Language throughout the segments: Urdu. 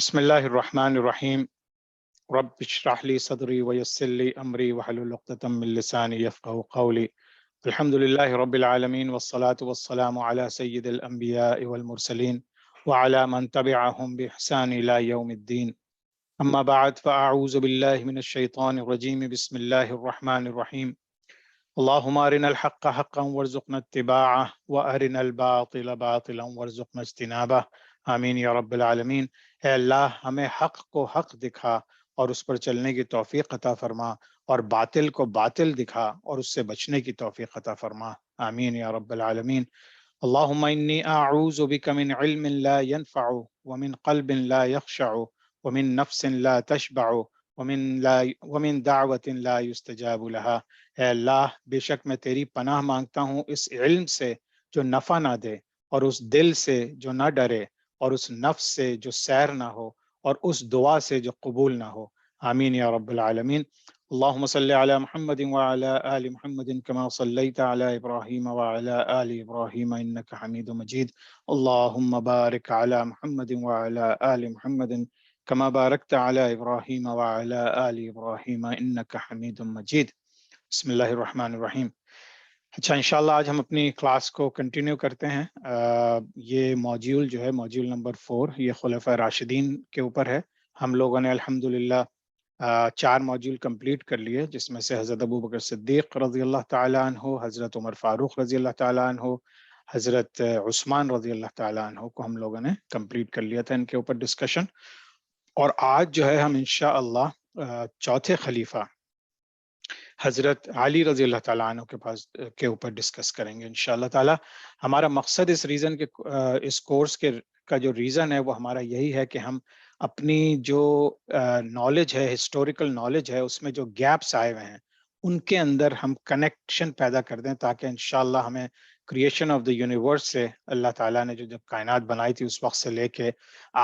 بسم الله الرحمن الرحيم. رب اشرح لي صدري ويسر لي أمري واحلل عقدة من لساني يفقهوا قولي. الحمد لله رب العالمين والصلاة والسلام على سيد الأنبياء والمرسلين وعلى من تبعهم بإحسان إلى يوم الدين. أما بعد فأعوذ بالله من الشيطان الرجيم. بسم الله الرحمن الرحيم. اللهم أرنا الحق حقا وارزقنا اتباعه وأرنا الباطل باطلا وارزقنا اجتنابه آمین یا رب العالمین۔ اے اللہ ہمیں حق کو حق دکھا اور اس پر چلنے کی توفیق عطا فرما، اور باطل کو باطل دکھا اور اس سے بچنے کی توفیق عطا فرما آمین یا رب العالمین۔ اللہم انی اعوذ بک من علم لا ينفع ومن قلب لا يخشع ومن نفس لا تشبع ومن دعوت لا يستجاب لها۔ اے اللہ بے شک میں تیری پناہ مانگتا ہوں اس علم سے جو نفع نہ دے، اور اس دل سے جو نہ ڈرے، اور اس نفس سے جو سیر نہ ہو، اور اس دعا سے جو قبول نہ ہو آمین یا رب العالمین۔ اللہم صلی علی محمد وعلی آل محمد کما صلیت علی ابراہیم وعلی آل ابراہیم انک حمید مجید۔ اللہم بارک علی محمد وعلی آل محمد کما بارکت علی ابراہیم وعلی آل ابراہیم انک حمید مجید۔ بسم اللہ الرحمن الرحیم۔ اچھا، انشاءاللہ آج ہم اپنی کلاس کو کنٹینیو کرتے ہیں۔ یہ موڈیول جو ہے موڈیول نمبر 4، یہ خلفاء راشدین کے اوپر ہے۔ ہم لوگوں نے الحمدللہ 4 موڈیول کمپلیٹ کر لیے، جس میں سے حضرت ابوبکر صدیق رضی اللہ تعالیٰ عنہ، حضرت عمر فاروق رضی اللہ تعالیٰ عنہ، حضرت عثمان رضی اللہ تعالیٰ عنہ کو ہم لوگوں نے کمپلیٹ کر لیا تھا، ان کے اوپر ڈسکشن۔ اور آج جو ہے ہم انشاءاللہ چوتھے خلیفہ حضرت علی رضی اللہ تعالیٰ عنہ کے اوپر ڈسکس کریں گے انشاءاللہ تعالیٰ۔ ہمارا مقصد اس کورس کا جو ریزن ہے وہ ہمارا یہی ہے کہ ہم اپنی جو نالج ہے، ہسٹوریکل نالج ہے، اس میں جو گیپس آئے ہوئے ہیں ان کے اندر ہم کنیکشن پیدا کر دیں، تاکہ انشاءاللہ ہمیں کریشن آف دی یونیورس سے، اللہ تعالیٰ نے جو جب کائنات بنائی تھی اس وقت سے لے کے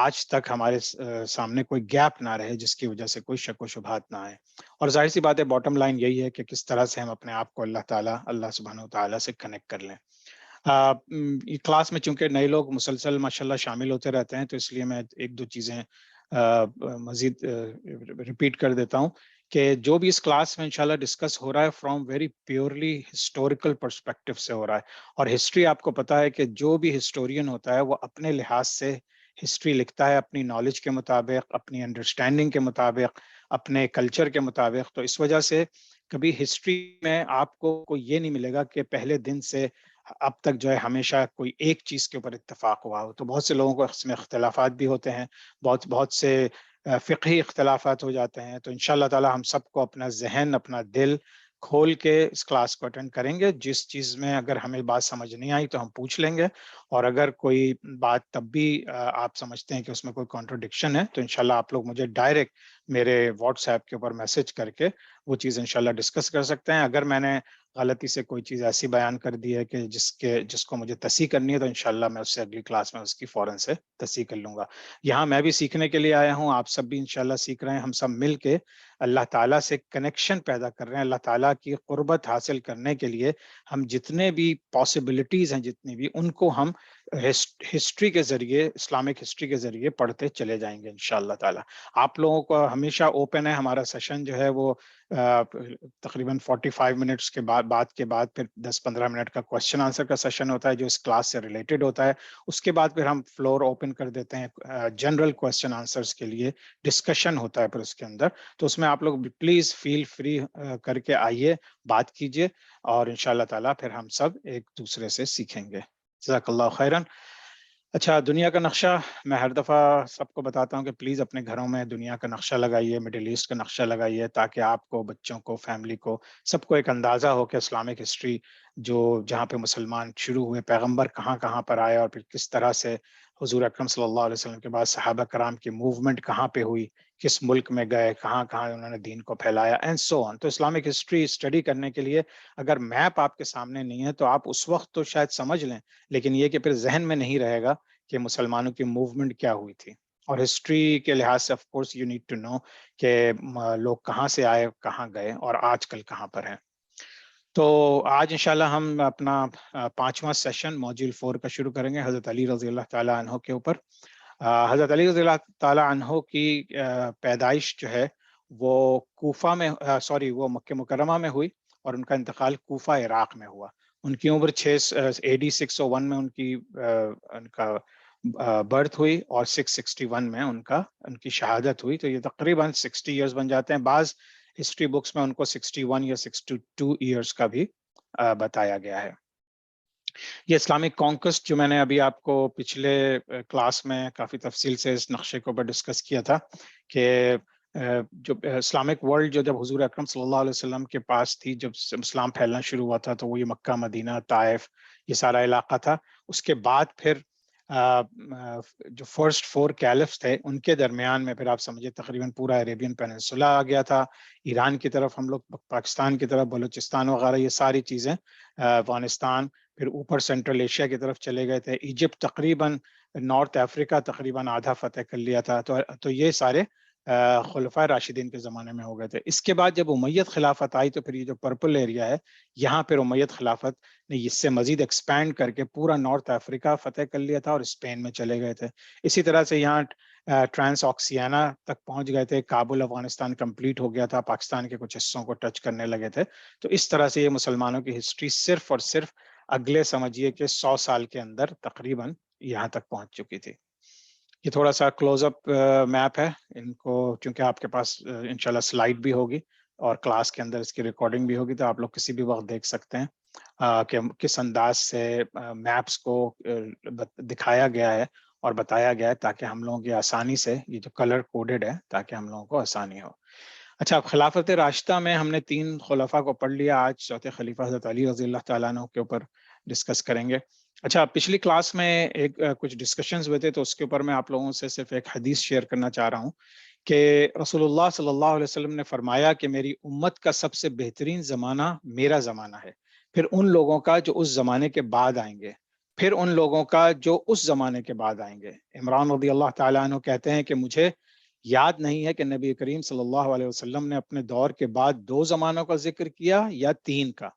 آج تک ہمارے سامنے کوئی گیپ نہ رہے جس کی وجہ سے کوئی شک و شبہات نہ آئے۔ اور ظاہر سی بات ہے، باٹم لائن یہی ہے کہ کس طرح سے ہم اپنے آپ کو اللہ سبحانہ و تعالیٰ سے کنیکٹ کر لیں۔ کلاس میں چونکہ نئے لوگ مسلسل ماشاءاللہ شامل ہوتے رہتے ہیں، تو اس لیے میں ایک دو چیزیں مزید ریپیٹ کر دیتا ہوں کہ جو بھی اس کلاس میں انشاءاللہ ڈسکس ہو رہا ہے from very purely historical perspective سے ہو رہا ہے۔ اور ہسٹری آپ کو پتا ہے کہ جو بھی ہسٹورین ہوتا ہے وہ اپنے لحاظ سے ہسٹری لکھتا ہے، اپنی نالج کے مطابق، اپنی انڈرسٹینڈنگ کے مطابق، اپنے کلچر کے مطابق۔ تو اس وجہ سے کبھی ہسٹری میں آپ کو کوئی یہ نہیں ملے گا کہ پہلے دن سے اب تک جو ہے ہمیشہ کوئی ایک چیز کے اوپر اتفاق ہوا ہو۔ تو بہت سے لوگوں کو اس میں اختلافات بھی ہوتے ہیں، بہت سے فقہی اختلافات ہو جاتے ہیں۔ تو انشاءاللہ تعالی ہم سب کو اپنا ذہن، اپنا دل کھول کے اس کلاس کو اٹینڈ کریں گے۔ جس چیز میں اگر ہمیں بات سمجھ نہیں آئی تو ہم پوچھ لیں گے، اور اگر کوئی بات تب بھی آپ سمجھتے ہیں کہ اس میں کوئی کانٹرڈکشن ہے تو انشاءاللہ آپ لوگ مجھے ڈائریکٹ میرے واٹس ایپ کے اوپر میسج کر کے وہ چیز انشاءاللہ ڈسکس کر سکتے ہیں۔ اگر میں نے غلطی سے کوئی چیز ایسی بیان کر دی ہے کہ جس کو مجھے تصحیح کرنی ہے تو انشاءاللہ میں اس سے اگلی کلاس میں اس کی فوراً سے تصحیح کر لوں گا۔ یہاں میں بھی سیکھنے کے لیے آیا ہوں، آپ سب بھی انشاءاللہ سیکھ رہے ہیں۔ ہم سب مل کے اللہ تعالیٰ سے کنیکشن پیدا کر رہے ہیں، اللہ تعالیٰ کی قربت حاصل کرنے کے لیے ہم جتنے بھی پاسبلٹیز ہیں، جتنی بھی، ان کو ہم ہسٹری کے ذریعے، اسلامک ہسٹری کے ذریعے پڑھتے چلے جائیں گے انشاءاللہ تعالیٰ۔ آپ لوگوں کو ہمیشہ اوپن ہے، ہمارا سیشن جو ہے وہ تقریباً 45 منٹس کے بعد پھر 10-15 منٹ کا کوسچن آنسر کا سیشن ہوتا ہے جو اس کلاس سے ریلیٹڈ ہوتا ہے۔ اس کے بعد پھر ہم فلور اوپن کر دیتے ہیں جنرل کوسچن آنسرز کے لیے، ڈسکشن ہوتا ہے پھر اس کے اندر۔ تو اس میں آپ لوگ پلیز فیل فری کر کے آئیے، بات کیجیے، اور انشاءاللہ تعالیٰ پھر ہم سب ایک دوسرے سے سیکھیں گے۔ جزاک اللہ خیرن۔ اچھا، دنیا کا نقشہ میں ہر دفعہ سب کو بتاتا ہوں کہ پلیز اپنے گھروں میں دنیا کا نقشہ لگائیے، مڈل ایسٹ کا نقشہ لگائیے، تاکہ آپ کو، بچوں کو، فیملی کو، سب کو ایک اندازہ ہو کہ اسلامک ہسٹری جہاں پہ مسلمان شروع ہوئے، پیغمبر کہاں پر آئے، اور پھر کس طرح سے حضور اکرم صلی اللہ علیہ وسلم کے بعد صحابہ کرام کی موومنٹ کہاں پہ ہوئی، کس ملک میں گئے، کہاں انہوں نے دین کو پھیلایا، اینڈ سو آن۔ تو اسلامک ہسٹری اسٹڈی کرنے کے لیے اگر میپ آپ کے سامنے نہیں ہے تو آپ اس وقت تو شاید سمجھ لیں، لیکن یہ کہ پھر ذہن میں نہیں رہے گا کہ مسلمانوں کی موومنٹ کیا ہوئی تھی۔ اور ہسٹری کے لحاظ سے of course you need to know کہ لوگ کہاں سے آئے، کہاں گئے، اور آج کل کہاں پر ہیں۔ تو آج انشاءاللہ ہم اپنا 5واں سیشن موڈیول 4 کا شروع کریں گے حضرت علی رضی اللہ تعالیٰ عنہ کے اوپر۔ حضرت علی رضی اللہ تعالیٰ عنہ کی پیدائش جو ہے وہ کوفہ میں وہ مکہ مکرمہ میں ہوئی، اور ان کا انتقال کوفہ عراق میں ہوا۔ ان کی عمر AD 601 میں ان کا برتھ ہوئی، اور 661 میں ان کی شہادت ہوئی۔ تو یہ تقریباً 60 ایئرز بن جاتے ہیں۔ بعض ہسٹری بکس میں ان کو 61 یا 62 ایئرز کا بھی بتایا گیا ہے۔ یہ اسلامک کانکوسٹ جو میں نے ابھی آپ کو پچھلے کلاس میں کافی تفصیل سے اس نقشے کے اوپر ڈسکس کیا تھا کہ جو اسلامک ورلڈ جو جب حضور اکرم صلی اللہ علیہ وسلم کے پاس تھی، جب اسلام پھیلنا شروع ہوا تھا، تو وہ یہ مکہ، مدینہ، طائف، یہ سارا علاقہ تھا۔ اس کے بعد پھر جو فرسٹ 4 کیلفس تھے ان کے درمیان میں پھر آپ سمجھے تقریباً پورا عربین پیننسولا آ گیا تھا، ایران کی طرف ہم لوگ، پاکستان کی طرف، بلوچستان وغیرہ، یہ ساری چیزیں، افغانستان، پھر اوپر سینٹرل ایشیا کی طرف چلے گئے تھے۔ ایجپٹ تقریباً، نارتھ افریقہ تقریباً آدھا فتح کر لیا تھا۔ تو یہ سارے خلفائے راشدین کے زمانے میں ہو گئے تھے۔ اس کے بعد جب امیت خلافت آئی تو پھر یہ جو پرپل ایریا ہے، یہاں پھر امیت خلافت نے اس سے مزید ایکسپینڈ کر کے پورا نارتھ افریقہ فتح کر لیا تھا، اور اسپین میں چلے گئے تھے۔ اسی طرح سے یہاں ٹرانس آکسیانا تک پہنچ گئے تھے، کابل افغانستان کمپلیٹ ہو گیا تھا، پاکستان کے کچھ حصوں کو ٹچ کرنے لگے تھے۔ تو اس طرح سے یہ مسلمانوں کی ہسٹری صرف اور صرف اگلے سمجھیے کہ 100 سال کے اندر تقریباً یہاں تک پہنچ چکی تھی۔ یہ تھوڑا سا کلوز اپ میپ ہے، ان کو چونکہ آپ کے پاس انشاءاللہ سلائیڈ بھی ہوگی اور کلاس کے اندر اس کی ریکارڈنگ بھی ہوگی، تو آپ لوگ کسی بھی وقت دیکھ سکتے ہیں کہ کس انداز سے میپس کو دکھایا گیا ہے اور بتایا گیا ہے، تاکہ ہم لوگوں کی آسانی سے، یہ جو کلر کوڈڈ ہے، تاکہ ہم لوگوں کو آسانی ہو۔ اچھا، خلافت راشدہ میں ہم نے 3 خلفاء کو پڑھ لیا، آج چوتھے خلیفہ حضرت علی رضی اللہ تعالیٰ عنہ کے اوپر ڈسکس کریں گے۔ اچھا، پچھلی کلاس میں کچھ ڈسکشنز ہوئے تھے، تو اس کے اوپر میں آپ لوگوں سے صرف ایک حدیث شیئر کرنا چاہ رہا ہوں کہ رسول اللہ صلی اللہ علیہ وسلم نے فرمایا کہ میری امت کا سب سے بہترین زمانہ میرا زمانہ ہے، پھر ان لوگوں کا جو اس زمانے کے بعد آئیں گے، پھر ان لوگوں کا جو اس زمانے کے بعد آئیں گے۔ عمران رضی اللہ تعالیٰ عنہ کہتے ہیں کہ مجھے یاد نہیں ہے کہ نبی کریم صلی اللہ علیہ وسلم نے اپنے دور کے بعد 2 زمانوں کا ذکر کیا یا 3 کا۔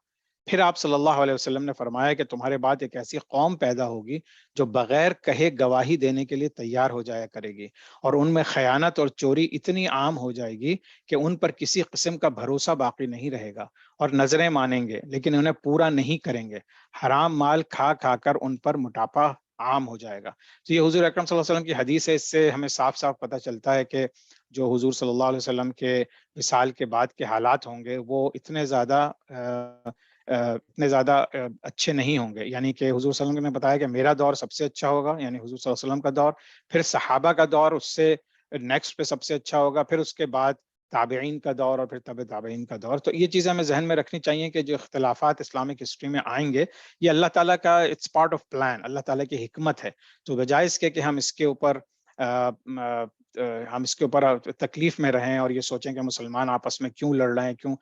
پھر آپ صلی اللہ علیہ وسلم نے فرمایا کہ تمہارے بعد ایک ایسی قوم پیدا ہوگی جو بغیر کہے گواہی دینے کے لیے تیار ہو جایا کرے گی، اور ان میں خیانت اور چوری اتنی عام ہو جائے گی کہ ان پر کسی قسم کا بھروسہ باقی نہیں رہے گا، اور نظریں مانیں گے لیکن انہیں پورا نہیں کریں گے، حرام مال کھا کھا کر ان پر موٹاپا عام ہو جائے گا۔ تو یہ حضور اکرم صلی اللہ علیہ وسلم کی حدیث ہے، اس سے ہمیں صاف صاف پتہ چلتا ہے کہ جو حضور صلی اللہ علیہ وسلم کے وصال کے بعد کے حالات ہوں گے وہ اتنے زیادہ اچھے نہیں ہوں گے۔ یعنی کہ حضور صلی اللہ علیہ وسلم نے بتایا کہ میرا دور سب سے اچھا ہوگا، یعنی حضور صلی اللہ علیہ وسلم کا دور، پھر صحابہ کا دور اس سے نیکسٹ پہ سب سے اچھا ہوگا، پھر اس کے بعد تابعین کا دور، اور پھر تبع تابعین کا دور۔ تو یہ چیزیں ہمیں ذہن میں رکھنی چاہیے کہ جو اختلافات اسلامک ہسٹری میں آئیں گے، یہ اللہ تعالیٰ کا اٹس پارٹ آف پلان، اللہ تعالیٰ کی حکمت ہے۔ تو بجائے اس کے کہ ہم اس کے اوپر تکلیف میں رہیں اور یہ سوچیں کہ مسلمان آپس میں کیوں لڑ رہے ہیں، کیوں،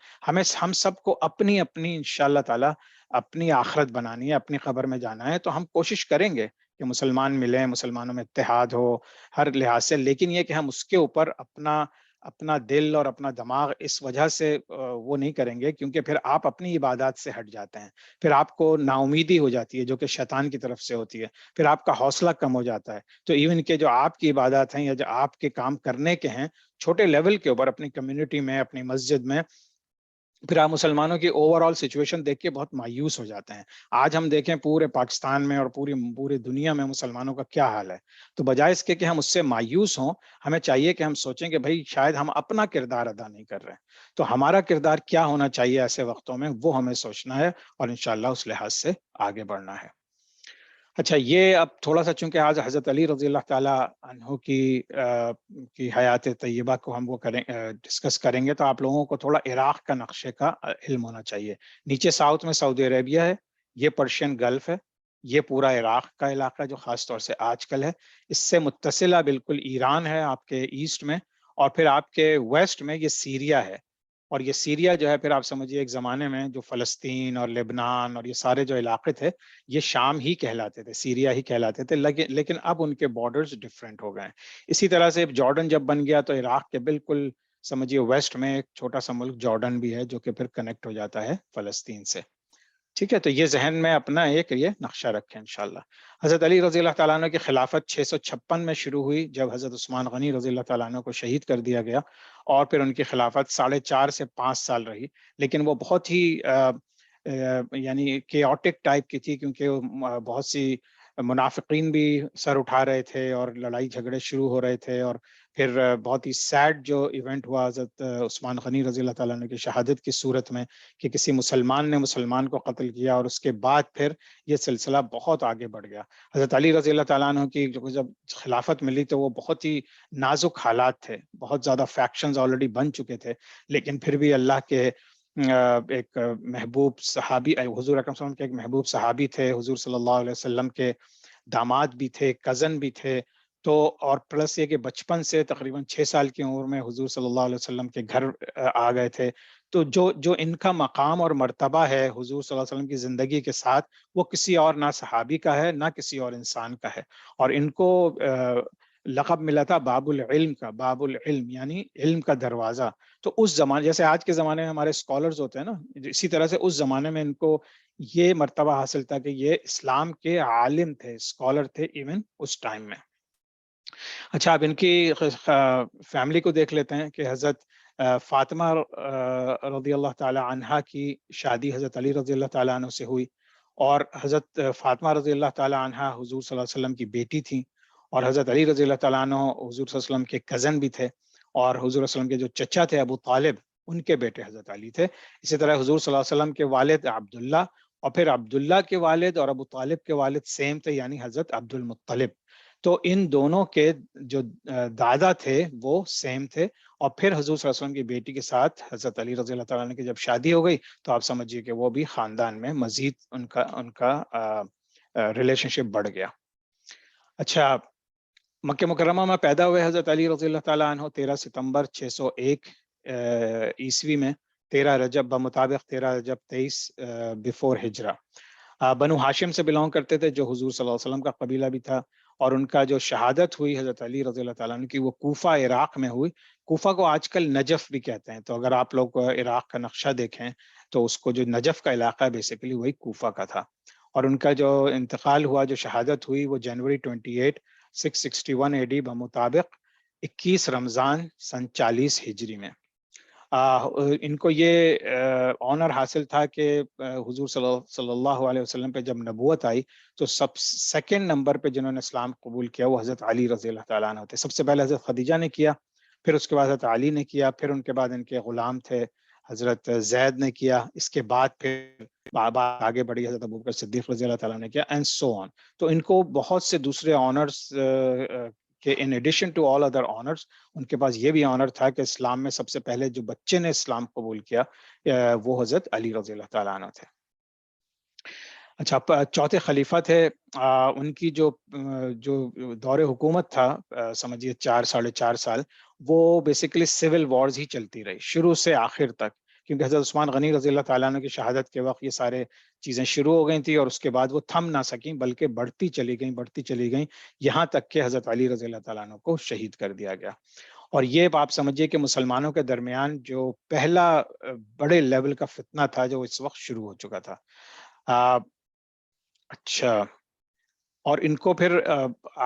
ہم سب کو اپنی انشاءاللہ تعالیٰ اپنی آخرت بنانی ہے، اپنی قبر میں جانا ہے۔ تو ہم کوشش کریں گے کہ مسلمان ملیں، مسلمانوں میں اتحاد ہو ہر لحاظ سے، لیکن یہ کہ ہم اس کے اوپر اپنا دل اور اپنا دماغ اس وجہ سے وہ نہیں کریں گے، کیونکہ پھر آپ اپنی عبادات سے ہٹ جاتے ہیں، پھر آپ کو نا امیدی ہو جاتی ہے جو کہ شیطان کی طرف سے ہوتی ہے، پھر آپ کا حوصلہ کم ہو جاتا ہے۔ تو ایون کہ جو آپ کی عبادات ہیں یا جو آپ کے کام کرنے کے ہیں چھوٹے لیول کے اوپر، اپنی کمیونٹی میں، اپنی مسجد میں، پھر آپ مسلمانوں کی اوور آل سچویشن دیکھ کے بہت مایوس ہو جاتے ہیں۔ آج ہم دیکھیں پورے پاکستان میں اور پوری دنیا میں مسلمانوں کا کیا حال ہے۔ تو بجائے اس کے کہ ہم اس سے مایوس ہوں، ہمیں چاہیے کہ ہم سوچیں کہ بھائی شاید ہم اپنا کردار ادا نہیں کر رہے ہیں، تو ہمارا کردار کیا ہونا چاہیے ایسے وقتوں میں، وہ ہمیں سوچنا ہے، اور انشاءاللہ اس لحاظ سے آگے بڑھنا ہے۔ اچھا، یہ اب تھوڑا سا چونکہ آج حضرت علی رضی اللہ تعالیٰ عنہ کی حیات طیبہ کو ہم ڈسکس کریں گے، تو آپ لوگوں کو تھوڑا عراق کا نقشے کا علم ہونا چاہیے۔ نیچے ساؤتھ میں سعودی عربیہ ہے، یہ پرشین گلف ہے، یہ پورا عراق کا علاقہ جو خاص طور سے آج کل ہے، اس سے متصلہ بالکل ایران ہے آپ کے ایسٹ میں، اور پھر آپ کے ویسٹ میں یہ سیریا ہے، اور یہ سیریا جو ہے پھر آپ سمجھیے ایک زمانے میں جو فلسطین اور لبنان اور یہ سارے جو علاقے تھے یہ شام ہی کہلاتے تھے، سیریا ہی کہلاتے تھے، لیکن اب ان کے بارڈرز ڈیفرنٹ ہو گئے ہیں۔ اسی طرح سے جارڈن جب بن گیا تو عراق کے بالکل سمجھیے ویسٹ میں ایک چھوٹا سا ملک جارڈن بھی ہے جو کہ پھر کنیکٹ ہو جاتا ہے فلسطین سے۔ ٹھیک ہے، تو یہ ذہن میں اپنا ایک یہ نقشہ رکھیں انشاءاللہ۔ حضرت علی رضی اللہ تعالیٰ عنہ کی خلافت 656 میں شروع ہوئی جب حضرت عثمان غنی رضی اللہ تعالیٰ عنہ کو شہید کر دیا گیا، اور پھر ان کی خلافت 4.5 سے 5 سال رہی، لیکن وہ بہت ہی یعنی کیوٹک ٹائپ کی تھی، کیونکہ بہت سی منافقین بھی سر اٹھا رہے تھے اور لڑائی جھگڑے شروع ہو رہے تھے، اور پھر بہت ہی سیڈ جو ایونٹ ہوا حضرت عثمان غنی رضی اللہ تعالیٰ عنہ کی شہادت کی صورت میں، کہ کسی مسلمان نے مسلمان کو قتل کیا، اور اس کے بعد پھر یہ سلسلہ بہت آگے بڑھ گیا۔ حضرت علی رضی اللہ تعالیٰ عنہ کی جب خلافت ملی تو وہ بہت ہی نازک حالات تھے، بہت زیادہ فیکشنز آلریڈی بن چکے تھے، لیکن پھر بھی اللہ کے ایک محبوب صحابی، حضور اکرم صلی اللہ علیہ وسلم کے ایک محبوب صحابی تھے، حضور صلی اللہ علیہ وسلم کے داماد بھی تھے، کزن بھی تھے، تو اور پلس یہ کہ بچپن سے تقریباً 6 سال کی عمر میں حضور صلی اللہ علیہ وسلم کے گھر آ گئے تھے، تو جو ان کا مقام اور مرتبہ ہے حضور صلی اللہ علیہ وسلم کی زندگی کے ساتھ، وہ کسی اور نہ صحابی کا ہے نہ کسی اور انسان کا ہے، اور ان کو لقب ملا تھا باب العلم کا، باب العلم یعنی علم کا دروازہ۔ تو اس زمانے، جیسے آج کے زمانے میں ہمارے اسکالرز ہوتے ہیں نا، اسی طرح سے اس زمانے میں ان کو یہ مرتبہ حاصل تھا کہ یہ اسلام کے عالم تھے، اسکالر تھے ایون اس ٹائم میں۔ اچھا، اب ان کی فیملی کو دیکھ لیتے ہیں کہ حضرت فاطمہ رضی اللہ تعالی عنہا کی شادی حضرت علی رضی اللہ تعالیٰ عنہ سے ہوئی، اور حضرت فاطمہ رضی اللہ تعالیٰ عنہا حضور صلی اللہ علیہ وسلم کی بیٹی تھیں، اور حضرت علی رضی اللہ تعالیٰ عنہ حضور صلی اللہ علیہ وسلم کے کزن بھی تھے، اور حضور صلی اللہ علیہ وسلم کے جو چچا تھے ابو طالب، ان کے بیٹے حضرت علی تھے۔ اسی طرح حضور صلی اللہ علیہ وسلم کے والد عبداللہ، اور پھر عبداللہ کے والد اور ابو طالب کے والد سیم تھے، یعنی حضرت عبد المطلب۔ تو ان دونوں کے جو دادا تھے وہ سیم تھے، اور پھر حضور صلی اللہ علیہ وسلم کی بیٹی کے ساتھ حضرت علی رضی اللہ تعالیٰ عنہ کی جب شادی ہو گئی تو آپ سمجھیے کہ وہ بھی خاندان میں مزید ان کا ریلیشن شپ بڑھ گیا۔ اچھا، مکہ مکرمہ میں پیدا ہوئے حضرت علی رضی اللہ تعالیٰ عنہ 13 ستمبر 601 عیسوی میں، 13 رجب بمطابق 13 رجب 23 بفور ہجرہ۔ بنو ہاشم سے بلونگ کرتے تھے، جو حضور صلی اللہ علیہ وسلم کا قبیلہ بھی تھا، اور ان کا جو شہادت ہوئی حضرت علی رضی اللہ تعالیٰ عنہ کی، وہ کوفہ عراق میں ہوئی۔ کوفہ کو آج کل نجف بھی کہتے ہیں، تو اگر آپ لوگ عراق کا نقشہ دیکھیں تو اس کو جو نجف کا علاقہ ہے بیسیکلی وہی کوفہ کا تھا، اور ان کا جو انتقال ہوا، جو شہادت ہوئی، وہ جنوری 28 661 AD بمطابق 21 رمضان سن 40 ہجری میں۔ ان کو یہ آنر حاصل تھا کہ حضور صلی اللہ علیہ وسلم پہ جب نبوت آئی تو سیکنڈ نمبر پہ جنہوں نے اسلام قبول کیا وہ حضرت علی رضی اللہ تعالیٰ عنہ تھے۔ سب سے پہلے حضرت خدیجہ نے کیا، پھر اس کے بعد حضرت علی نے کیا، پھر ان کے بعد ان کے غلام تھے حضرت زید نے کیا، اس کے بعد پھر آگے بڑھی حضرت ابوبکر صدیق رضی اللہ تعالیٰ نے کیا، اینڈ سو آن۔ تو ان کو بہت سے دوسرے آنرز کہ in addition to all other owners, ان کے پاس یہ بھی آنر تھا کہ اسلام میں سب سے پہلے جو بچے نے اسلام قبول کیا وہ حضرت علی رضی اللہ تعالیٰ عنہ تھے۔ اچھا، چوتھے خلیفہ تھے، ان کی جو دور حکومت تھا سمجھیے 4 ساڑھے 4 سال، وہ بیسیکلی سول وارز ہی چلتی رہی شروع سے آخر تک، کیونکہ حضرت عثمان غنی رضی اللہ تعالیٰ عنہ کی شہادت کے وقت یہ سارے چیزیں شروع ہو گئی تھی، اور اس کے بعد وہ تھم نہ سکیں بلکہ بڑھتی چلی گئیں یہاں تک کہ حضرت علی رضی اللہ تعالیٰ عنہ کو شہید کر دیا گیا۔ اور یہ آپ سمجھیے کہ مسلمانوں کے درمیان جو پہلا بڑے لیول کا فتنہ تھا جو اس وقت شروع ہو چکا تھا۔ اچھا، اور ان کو پھر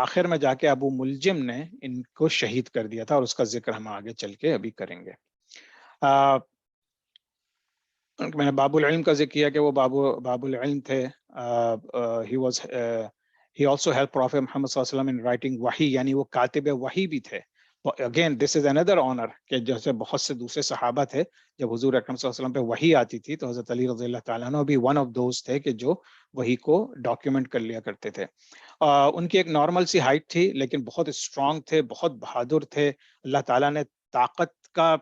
آخر میں جا کے ابو ملجم نے ان کو شہید کر دیا تھا، اور اس کا ذکر ہم آگے چل کے ابھی کریں گے۔ میں نے باب العلم کا ذکر کیا کہ وہ باب العلم تھے۔ he also helped Prophet Muhammad صلی اللہ علیہ وسلم in writing وحی، یعنی وہ کاتب وحی بھی تھے۔ Again this is another honor کہ جیسے بہت سے دوسرے صحابہ تھے، جب حضور اکرم صلی اللہ علیہ وسلم پہ وحی آتی تھی تو حضرت علی رضی اللہ تعالیٰ عنہ بھی one of those تھے کہ جو وحی کو ڈاکیومنٹ کر لیا کرتے تھے۔ ان کی ایک نارمل سی ہائٹ تھی، لیکن بہت اسٹرانگ تھے، بہت بہادر تھے۔ اللہ تعالیٰ نے طاقت کا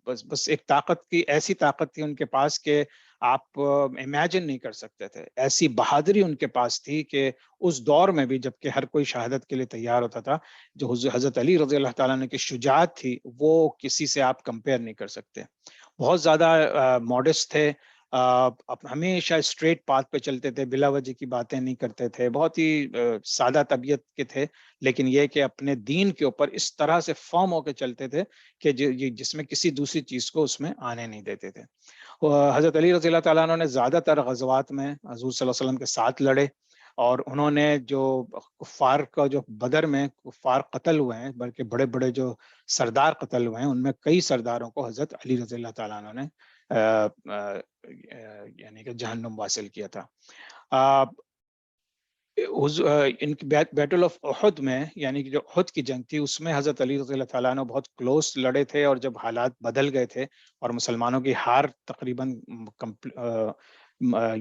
بس ایک طاقت کی ایسی طاقت تھی ان کے پاس کہ آپ امیجن نہیں کر سکتے تھے، ایسی بہادری ان کے پاس تھی کہ اس دور میں بھی جب کہ ہر کوئی شہادت کے لیے تیار ہوتا تھا، جو حضرت علی رضی اللہ تعالیٰ عنہ کی شجاعت تھی وہ کسی سے آپ کمپیئر نہیں کر سکتے۔ بہت زیادہ ماڈسٹ تھے، ہمیشہ اسٹریٹ پاتھ پہ چلتے تھے، بلا وجہ کی باتیں نہیں کرتے تھے، بہت ہی سادہ طبیعت کے تھے، لیکن یہ کہ اپنے دین کے اوپر اس طرح سے فرم ہو کے چلتے تھے کہ جس میں کسی دوسری چیز کو اس میں آنے نہیں دیتے تھے۔ حضرت علی رضی اللہ تعالیٰ عنہ نے زیادہ تر غزوات میں حضور صلی اللہ علیہ وسلم کے ساتھ لڑے، اور انہوں نے جو کفار کا جو بدر میں کفار قتل ہوئے ہیں، بلکہ بڑے بڑے جو سردار قتل ہوئے ہیں، ان میں کئی سرداروں کو حضرت علی رضی اللہ تعالیٰ عنہ نے یعنی کہ جہنم واصل کیا تھا۔ ان کی بیٹل آف احد میں، یعنی کہ جو احد کی جنگ تھی، اس میں حضرت علی رضی اللہ تعالیٰ عنہ بہت کلوز لڑے تھے، اور جب حالات بدل گئے تھے اور مسلمانوں کی ہار تقریباً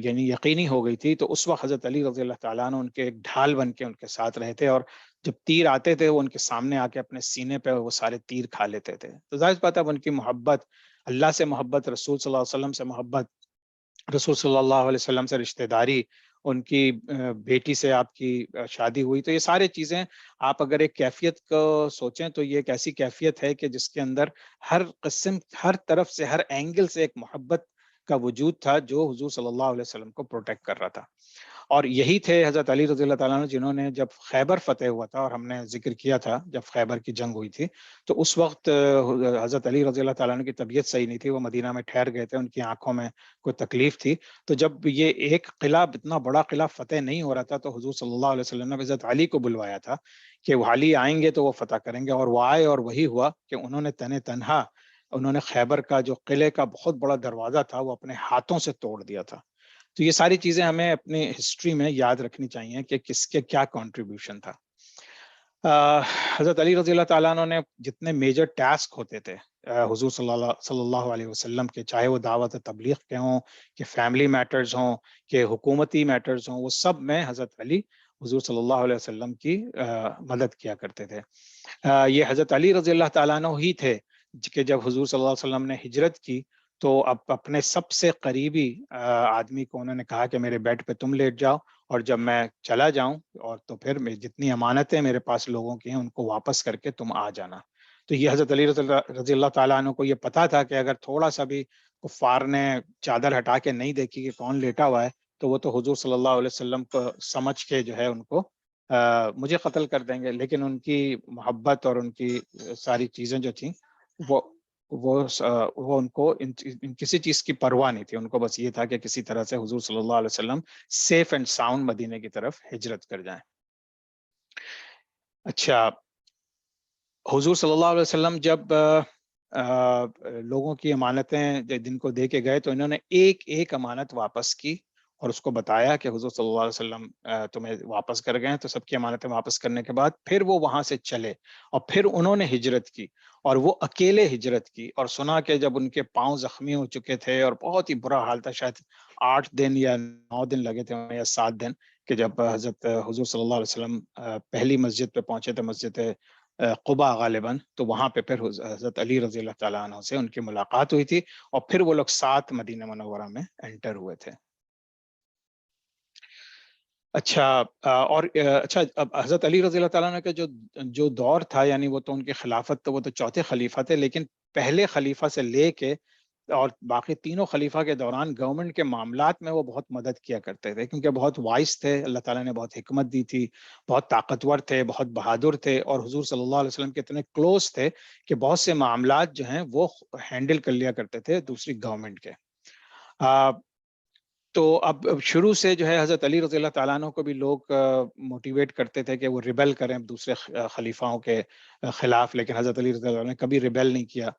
یعنی یقینی ہو گئی تھی، تو اس وقت حضرت علی رضی اللہ تعالیٰ عنہ ان کے ایک ڈھال بن کے ان کے ساتھ رہے تھے، اور جب تیر آتے تھے وہ ان کے سامنے آ کے اپنے سینے پہ وہ سارے تیر کھا لیتے تھے۔ تو ظاہر بات ہے ان کی محبت، اللہ سے محبت، رسول صلی اللہ علیہ وسلم سے محبت، رسول صلی اللہ علیہ وسلم سے رشتہ داری، ان کی بیٹی سے آپ کی شادی ہوئی، تو یہ سارے چیزیں آپ اگر ایک کیفیت کو سوچیں تو یہ ایک ایسی کیفیت ہے کہ جس کے اندر ہر قسم، ہر طرف سے، ہر اینگل سے ایک محبت کا وجود تھا جو حضور صلی اللہ علیہ وسلم کو پروٹیکٹ کر رہا تھا۔ اور یہی تھے حضرت علی رضی اللہ تعالیٰ عنہ جنہوں نے جب خیبر فتح ہوا تھا، اور ہم نے ذکر کیا تھا جب خیبر کی جنگ ہوئی تھی، تو اس وقت حضرت علی رضی اللہ تعالیٰ عنہ کی طبیعت صحیح نہیں تھی، وہ مدینہ میں ٹھہر گئے تھے، ان کی آنکھوں میں کوئی تکلیف تھی۔ تو جب یہ ایک قلعہ، اتنا بڑا قلعہ فتح نہیں ہو رہا تھا، تو حضور صلی اللہ علیہ وسلم نے حضرت علی کو بلوایا تھا کہ وہ علی آئیں گے تو وہ فتح کریں گے، اور وہ آئے، اور وہی ہوا کہ انہوں نے تنہا انہوں نے خیبر کا جو قلعے کا بہت بڑا دروازہ تھا وہ اپنے ہاتھوں سے توڑ دیا تھا۔ تو یہ ساری چیزیں ہمیں اپنی ہسٹری میں یاد رکھنی چاہیے کہ کس کے کیا کنٹریبیوشن تھا۔ حضرت علی رضی اللہ تعالیٰ عنہ نے جتنے میجر ٹاسک ہوتے تھے حضور صلی اللہ علیہ وسلم کے، چاہے وہ دعوت تبلیغ کے ہوں، کہ فیملی میٹرز ہوں، کہ حکومتی میٹرز ہوں، وہ سب میں حضرت علی حضور صلی اللہ علیہ وسلم کی مدد کیا کرتے تھے۔ یہ حضرت علی رضی اللہ تعالیٰ عنہ ہی تھے کہ جب حضور صلی اللہ علیہ وسلم نے ہجرت کی تو اب اپنے سب سے قریبی آدمی کو انہوں نے کہا کہ میرے بیڈ پہ تم لیٹ جاؤ، اور جب میں چلا جاؤں اور تو پھر جتنی امانتیں میرے پاس لوگوں کی ہیں ان کو واپس کر کے تم آ جانا۔ تو یہ حضرت علی رضی اللہ تعالیٰ عنہ کو یہ پتا تھا کہ اگر تھوڑا سا بھی کفار نے چادر ہٹا کے نہیں دیکھی کہ کون لیٹا ہوا ہے، تو وہ تو حضور صلی اللہ علیہ وسلم کو سمجھ کے جو ہے ان کو مجھے قتل کر دیں گے۔ لیکن ان کی محبت اور ان کی ساری چیزیں جو تھیں وہ ان کو ان کسی چیز کی پرواہ نہیں تھی، ان کو بس یہ تھا کہ کسی طرح سے حضور صلی اللہ علیہ وسلم سیف اینڈ ساؤنڈ مدینے کی طرف ہجرت کر جائیں۔ اچھا، حضور صلی اللہ علیہ وسلم جب لوگوں کی امانتیں جن کو دے کے گئے تو انہوں نے ایک ایک امانت واپس کی اور اس کو بتایا کہ حضور صلی اللہ علیہ وسلم تمہیں واپس کر گئے ہیں۔ تو سب کی امانتیں واپس کرنے کے بعد پھر وہ وہاں سے چلے اور پھر انہوں نے ہجرت کی، اور وہ اکیلے ہجرت کی، اور سنا کہ جب ان کے پاؤں زخمی ہو چکے تھے اور بہت ہی برا حال تھا، شاید 8 دن یا 9 دن لگے تھے یا 7 دن، کہ جب حضرت حضور صلی اللہ علیہ وسلم پہلی مسجد پہ پہنچے تھے، مسجد قباء غالباً، تو وہاں پہ پھر حضرت علی رضی اللہ تعالیٰ عنہ سے ان کی ملاقات ہوئی تھی، اور پھر وہ لوگ ساتھ مدینہ منورہ میں انٹر ہوئے تھے۔ اچھا، اور اچھا، اب حضرت علی رضی اللہ تعالیٰ عنہ کا جو دور تھا، یعنی وہ تو ان کی خلافت تو وہ تو چوتھے خلیفہ تھے، لیکن پہلے خلیفہ سے لے کے اور باقی تینوں خلیفہ کے دوران گورنمنٹ کے معاملات میں وہ بہت مدد کیا کرتے تھے، کیونکہ بہت وائس تھے، اللہ تعالیٰ نے بہت حکمت دی تھی، بہت طاقتور تھے، بہت بہادر تھے، اور حضور صلی اللہ علیہ وسلم کے اتنے کلوز تھے کہ بہت سے معاملات جو ہیں وہ ہینڈل کر لیا کرتے تھے دوسری گورنمنٹ کے۔ تو اب شروع سے جو ہے حضرت علی رضی اللہ تعالیٰ عنہ کو بھی لوگ موٹیویٹ کرتے تھے کہ وہ ریبیل کریں دوسرے خلیفاؤں کے خلاف، لیکن حضرت علی رضی اللہ عنہ نے کبھی ریبیل نہیں کیا،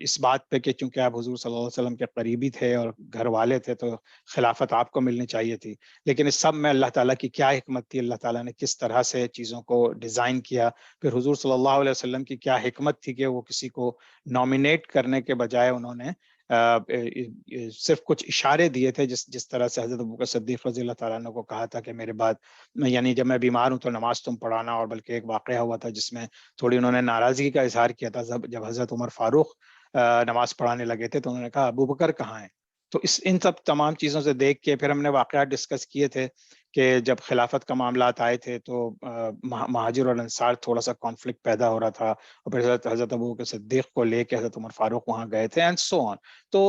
اس بات پہ کہ چونکہ آپ حضور صلی اللہ علیہ وسلم کے قریبی تھے اور گھر والے تھے تو خلافت آپ کو ملنی چاہیے تھی۔ لیکن اس سب میں اللہ تعالیٰ کی کیا حکمت تھی، اللہ تعالیٰ نے کس طرح سے چیزوں کو ڈیزائن کیا، پھر حضور صلی اللہ علیہ وسلم کی کیا حکمت تھی کہ وہ کسی کو نامینیٹ کرنے کے بجائے انہوں نے صرف کچھ اشارے دیے تھے، جس طرح سے حضرت ابوبکر صدیق رضی اللہ تعالیٰ عنہ کو کہا تھا کہ میرے بعد یعنی جب میں بیمار ہوں تو نماز تم پڑھانا، اور بلکہ ایک واقعہ ہوا تھا جس میں تھوڑی انہوں نے ناراضگی کا اظہار کیا تھا، جب حضرت عمر فاروق نماز پڑھانے لگے تھے تو انہوں نے کہا ابوبکر کہاں ہیں۔ تو ان سب تمام چیزوں سے دیکھ کے پھر ہم نے واقعات ڈسکس کیے تھے کہ جب خلافت کا معاملات آئے تھے تو مہاجر اور انصار تھوڑا سا کانفلکٹ پیدا ہو رہا تھا، اور پھر حضرت ابو بکر صدیق کو لے کے حضرت عمر فاروق وہاں گئے تھے اینڈ سو آن. تو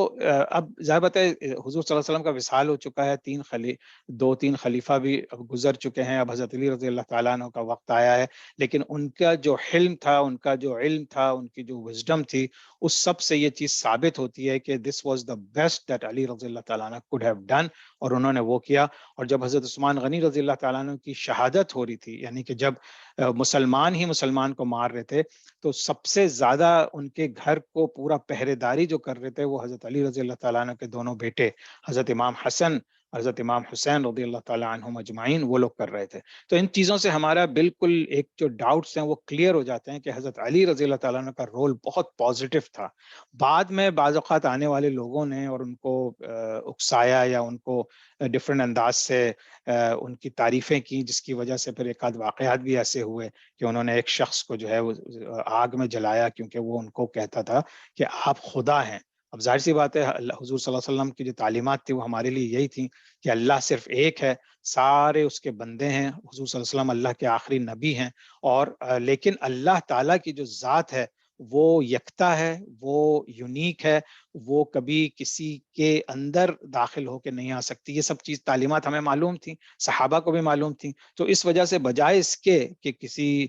اب ظاہر بات ہے حضور صلی اللہ علیہ وسلم کا وصال ہو چکا ہے، دو تین خلیفہ بھی اب گزر چکے ہیں، اب حضرت علی رضی اللہ تعالیٰ عنہ کا وقت آیا ہے. لیکن ان کا جو حلم تھا، ان کا جو علم تھا، ان کی جو وزڈم تھی، اس سب سے یہ چیز ثابت ہوتی ہے کہ this was the best that Ali رضی اللہ تعالیٰ عنہ could have done، اور انہوں نے وہ کیا. اور جب حضرت عثمان غنی رضی اللہ تعالیٰ عنہ کی شہادت ہو رہی تھی، یعنی کہ جب مسلمان ہی مسلمان کو مار رہے تھے، تو سب سے زیادہ ان کے گھر کو پورا پہرے داری جو کر رہے تھے وہ حضرت علی رضی اللہ تعالیٰ عنہ کے دونوں بیٹے حضرت امام حسن، حضرت امام حسین رضی اللہ تعالیٰ عنہم اجمعین، وہ لوگ کر رہے تھے. تو ان چیزوں سے ہمارا بالکل ایک جو ڈاؤٹس ہیں وہ کلیئر ہو جاتے ہیں کہ حضرت علی رضی اللہ تعالیٰ عنہ کا رول بہت پازیٹیو تھا. بعد میں بعض اوقات آنے والے لوگوں نے اور ان کو اکسایا یا ان کو ڈفرینٹ انداز سے ان کی تعریفیں کی، جس کی وجہ سے پھر ایک آدھ واقعات بھی ایسے ہوئے کہ انہوں نے ایک شخص کو جو ہے وہ آگ میں جلایا کیونکہ وہ ان کو کہتا تھا کہ آپ خدا ہیں. اب ظاہر سی بات ہے حضور صلی اللہ علیہ وسلم کی جو تعلیمات تھی وہ ہمارے لیے یہی تھیں کہ اللہ صرف ایک ہے، سارے اس کے بندے ہیں، حضور صلی اللہ علیہ وسلم اللہ کے آخری نبی ہیں، اور لیکن اللہ تعالیٰ کی جو ذات ہے وہ یکتا ہے، وہ یونیک ہے، وہ کبھی کسی کے اندر داخل ہو کے نہیں آ سکتی. یہ سب چیز تعلیمات ہمیں معلوم تھیں، صحابہ کو بھی معلوم تھیں. تو اس وجہ سے بجائے اس کے کہ کسی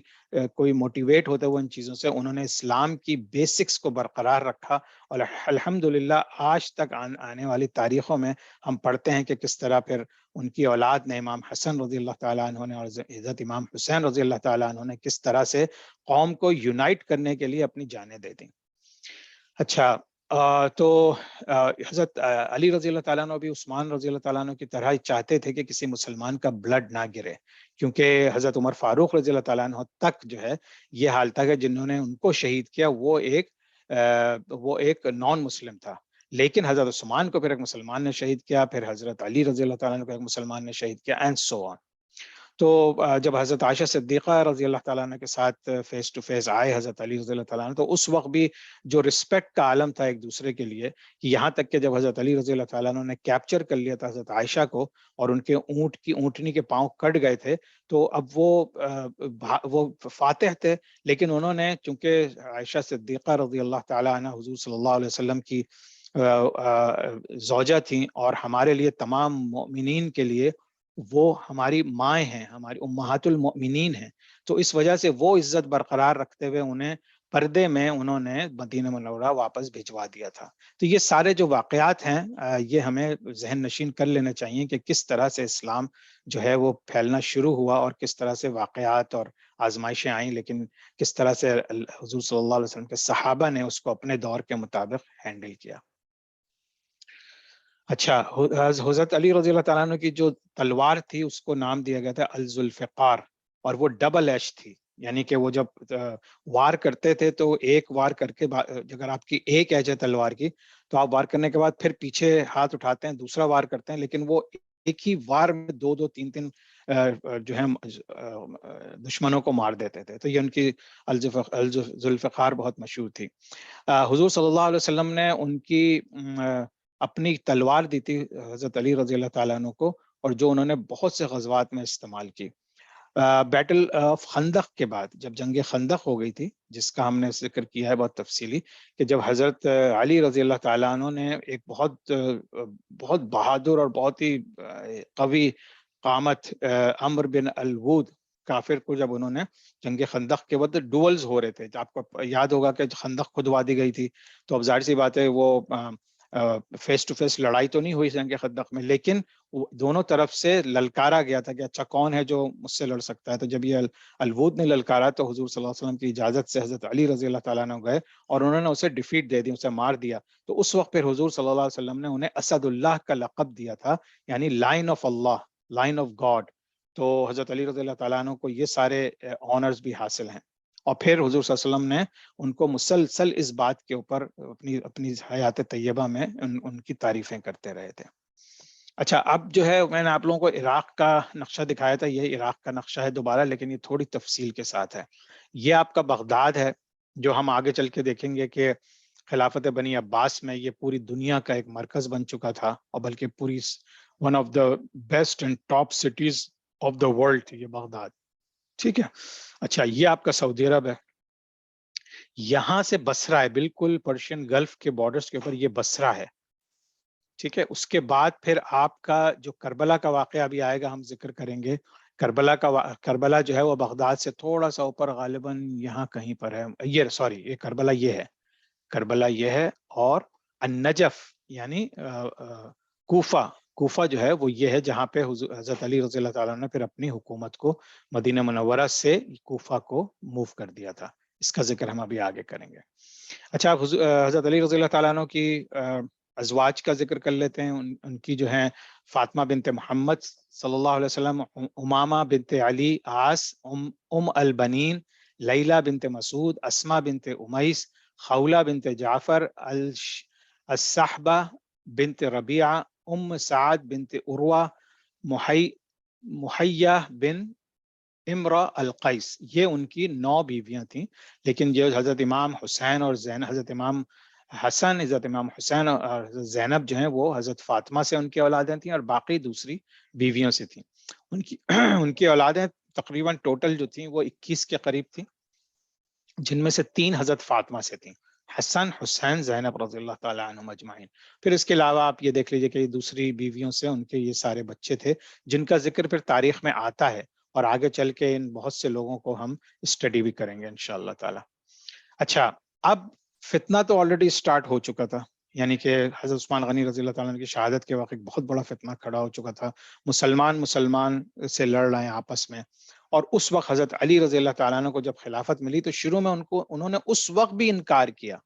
کوئی موٹیویٹ ہوتے ہوئے ان چیزوں سے، انہوں نے اسلام کی بیسکس کو برقرار رکھا. اور الحمدللہ آج تک آنے والی تاریخوں میں ہم پڑھتے ہیں کہ کس طرح پھر ان کی اولاد نے، امام حسن رضی اللہ تعالیٰ عنہ نے اور حضرت امام حسین رضی اللہ تعالیٰ عنہ نے کس طرح سے قوم کو یونائٹ کرنے کے لیے اپنی جانیں دے دیں. اچھا، تو حضرت علی رضی اللہ تعالیٰ عنہ بھی عثمان رضی اللہ تعالیٰ عنہ کی طرح ہی چاہتے تھے کہ کسی مسلمان کا بلڈ نہ گرے، کیونکہ حضرت عمر فاروق رضی اللہ تعالیٰ عنہ تک جو ہے یہ حال تھا کہ جنہوں نے ان کو شہید کیا وہ ایک نان مسلم تھا. لیکن حضرت عثمان کو پھر ایک مسلمان نے شہید کیا، پھر حضرت علی رضی اللہ تعالیٰ عنہ کو ایک مسلمان نے شہید کیا، اینڈ سو آن. تو جب حضرت عائشہ صدیقہ رضی اللہ تعالیٰ عنہ کے ساتھ فیس ٹو فیس آئے حضرت علی رضی اللہ تعالیٰ عنہ، تو اس وقت بھی جو رسپیکٹ کا عالم تھا ایک دوسرے کے لیے، کہ یہاں تک کہ جب حضرت علی رضی اللہ تعالیٰ عنہ نے کیپچر کر لیا تھا حضرت عائشہ کو اور ان کے اونٹنی کے پاؤں کٹ گئے تھے، تو اب وہ فاتح تھے، لیکن انہوں نے چونکہ عائشہ صدیقہ رضی اللہ تعالیٰ عنہ حضور صلی اللہ علیہ وسلم کی زوجہ تھیں، اور ہمارے لیے تمام مؤمنین کے لیے وہ ہماری مائیں ہیں، ہماری امہات المؤمنین ہیں، تو اس وجہ سے وہ عزت برقرار رکھتے ہوئے انہیں پردے میں انہوں نے مدینہ منورہ واپس بھجوا دیا تھا. تو یہ سارے جو واقعات ہیں یہ ہمیں ذہن نشین کر لینا چاہیے کہ کس طرح سے اسلام جو ہے وہ پھیلنا شروع ہوا اور کس طرح سے واقعات اور آزمائشیں آئیں، لیکن کس طرح سے حضور صلی اللہ علیہ وسلم کے صحابہ نے اس کو اپنے دور کے مطابق ہینڈل کیا. اچھا، حضرت علی رضی اللہ تعالیٰ عنہ کی جو تلوار تھی اس کو نام دیا گیا تھا الذوالفقار، اور وہ ڈبل ایش تھی، یعنی کہ وہ جب وار کرتے تھے تو ایک وار کر کے اگر آپ کی ایک ایج ہے تلوار کی تو آپ وار کرنے کے بعد پھر پیچھے ہاتھ اٹھاتے ہیں، دوسرا وار کرتے ہیں، لیکن وہ ایک ہی وار میں دو تین جو ہے دشمنوں کو مار دیتے تھے. تو یہ ان کی الذوالفقار بہت مشہور تھی. حضور صلی اللہ علیہ وسلم نے ان کی اپنی تلوار دی تھی حضرت علی رضی اللہ تعالیٰ عنہ کو، اور جو انہوں نے بہت سے غزوات میں استعمال کی. بیٹل آف خندق کے بعد جب جنگ خندق ہو گئی تھی، جس کا ہم نے ذکر کیا ہے بہت تفصیلی، کہ جب حضرت علی رضی اللہ تعالیٰ عنہ نے ایک بہت بہادر اور بہت ہی قوی قامت عمرو بن الود کافر کو، جب انہوں نے جنگ خندق کے وقت ڈوئلز ہو رہے تھے، آپ کو یاد ہوگا کہ خندق کھدوا دی گئی تھی، تو اب ظاہر سی بات ہے وہ فیس ٹو فیس لڑائی تو نہیں ہوئی جنگ خندق میں، لیکن دونوں طرف سے للکارا گیا تھا کہ اچھا کون ہے جو مجھ سے لڑ سکتا ہے. تو جب یہ الود نے للکارا تو حضور صلی اللہ علیہ وسلم کی اجازت سے حضرت علی رضی اللہ تعالیٰ عنہ گئے اور انہوں نے اسے ڈیفیٹ دے دی، اسے مار دیا. تو اس وقت پھر حضور صلی اللہ علیہ وسلم نے انہیں اسد اللہ کا لقب دیا تھا، یعنی line of Allah, line of God. تو حضرت علی رضی اللہ تعالیٰ عنہ کو یہ سارے آنرز بھی حاصل ہیں. اور پھر حضور صلی اللہ علیہ وسلم نے ان کو مسلسل اس بات کے اوپر اپنی حیات طیبہ میں ان کی تعریفیں کرتے رہے تھے. اچھا، اب جو ہے میں نے آپ لوگوں کو عراق کا نقشہ دکھایا تھا، یہ عراق کا نقشہ ہے دوبارہ، لیکن یہ تھوڑی تفصیل کے ساتھ ہے. یہ آپ کا بغداد ہے، جو ہم آگے چل کے دیکھیں گے کہ خلافت بنی عباس میں یہ پوری دنیا کا ایک مرکز بن چکا تھا، اور بلکہ پوری one of the best and top cities of the world تھی یہ بغداد. ٹھیک ہے. اچھا یہ آپ کا سعودی عرب ہے. یہاں سے بصرہ ہے, بالکل پرشین گلف کے بارڈرز کے اوپر یہ بصرہ ہے. ٹھیک ہے. اس کے بعد پھر آپ کا جو کربلا کا واقعہ ابھی آئے گا ہم ذکر کریں گے. کربلا جو ہے وہ بغداد سے تھوڑا سا اوپر غالباً یہاں کہیں پر ہے. یہ سوری یہ کربلا یہ ہے, کربلا یہ ہے. اور النجف یعنی کوفہ جو ہے وہ یہ ہے جہاں پہ حضرت علی رضی اللہ تعالیٰ نے پھر اپنی حکومت کو مدینہ منورہ سے کوفہ کو موو کر دیا تھا. اس کا ذکر ہم ابھی آگے کریں گے. اچھا حضرت علی رضی اللہ تعالیٰ عنہ کی ازواج کا ذکر کر لیتے ہیں. ان کی جو ہیں فاطمہ بنت محمد صلی اللہ علیہ وسلم, امامہ بنت علی عاص, ام البنین لیلہ بنت مسعود, اسما بنت امیس, خولہ بنت جعفر, الصحبہ بنت ربیعہ, ام سعد بنت عروہ, محیہ بن امرا القیس. یہ ان کی 9 بیویاں تھیں. لیکن جو حضرت امام حسین اور حضرت امام حسن, حضرت امام حسین اور حضرت زینب جو ہیں وہ حضرت فاطمہ سے ان کی اولادیں تھیں, اور باقی دوسری بیویوں سے تھیں. ان کی اولادیں تقریباً ٹوٹل جو تھیں وہ 21 کے قریب تھیں, جن میں سے 3 حضرت فاطمہ سے تھیں, حسن, حسین, زینب رضی اللہ تعالیٰ عنہم اجمعین. پھر اس کے علاوہ آپ یہ دیکھ لیجئے کہ دوسری بیویوں سے ان کے یہ سارے بچے تھے جن کا ذکر پھر تاریخ میں آتا ہے, اور آگے چل کے ان بہت سے لوگوں کو ہم اسٹڈی بھی کریں گے انشاءاللہ تعالی. اچھا اب فتنہ تو آلریڈی سٹارٹ ہو چکا تھا, یعنی کہ حضرت عثمان غنی رضی اللہ تعالیٰ عنہ کی شہادت کے وقت ایک بہت بڑا فتنہ کھڑا ہو چکا تھا. مسلمان سے لڑ رہے ہیں آپس میں. اور اس وقت حضرت علی رضی اللہ تعالیٰ عنہ کو جب خلافت ملی تو شروع میں انہوں نے اس وقت بھی انکار کیا,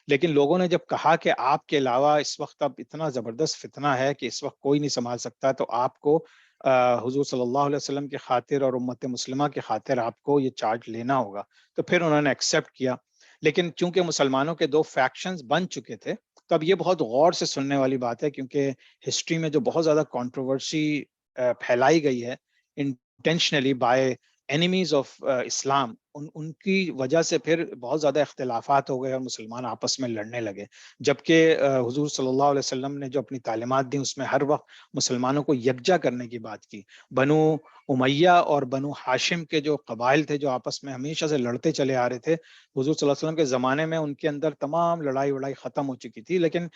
لیکن لوگوں نے جب کہا کہ آپ کے علاوہ اس وقت اب اتنا زبردست فتنہ ہے کہ اس وقت کوئی نہیں سنبھال سکتا, تو آپ کو حضور صلی اللہ علیہ وسلم کی خاطر اور امت مسلمہ کی خاطر آپ کو یہ چارج لینا ہوگا, تو پھر انہوں نے ایکسیپٹ کیا. لیکن چونکہ مسلمانوں کے 2 فیکشنز بن چکے تھے, تو اب یہ بہت غور سے سننے والی بات ہے, کیونکہ ہسٹری میں جو بہت زیادہ کنٹروورسی پھیلائی گئی ہے انٹینشنلی بائی اینیمیز آف اسلام, ان کی وجہ سے پھر بہت زیادہ اختلافات ہو گئے اور مسلمان آپس میں لڑنے لگے. جبکہ حضور صلی اللہ علیہ وسلم نے جو اپنی تعلیمات دی اس میں ہر وقت مسلمانوں کو یکجا کرنے کی بات کی. بنو امیہ اور بنو ہاشم کے جو قبائل تھے جو آپس میں ہمیشہ سے لڑتے چلے آ رہے تھے, حضور صلی اللہ علیہ وسلم کے زمانے میں ان کے اندر تمام لڑائی ختم ہو چکی تھی, لیکن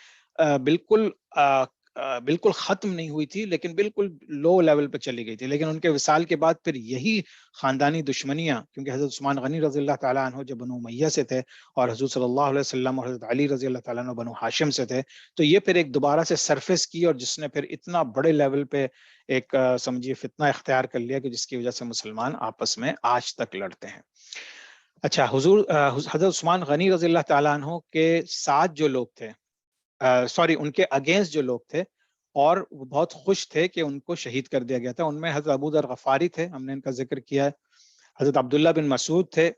بالکل ختم نہیں ہوئی تھی, لیکن بالکل لو لیول پہ چلی گئی تھی. لیکن ان کے وصال کے بعد پھر یہی خاندانی دشمنیاں, کیونکہ حضرت عثمان غنی رضی اللہ تعالیٰ عنہ جو بنو امیہ سے تھے اور حضور صلی اللہ علیہ وسلم اور حضرت علی رضی اللہ تعالیٰ عنہ بنو ہاشم سے تھے, تو یہ پھر ایک دوبارہ سے سرفیس کی, اور جس نے پھر اتنا بڑے لیول پہ ایک سمجھیے فتنہ اختیار کر لیا کہ جس کی وجہ سے مسلمان آپس میں آج تک لڑتے ہیں. اچھا حضرت عثمان غنی رضی اللہ تعالیٰ عنہ کے ساتھ جو لوگ تھے, ان کے اگینسٹ جو لوگ تھے اور وہ بہت خوش تھے کہ ان کو شہید کر دیا گیا تھا, ان میں حضرت ابو ذر غفاری تھے, ہم نے ان کا ذکر کیا ہے, حضرت عبداللہ بن مسعود تھے,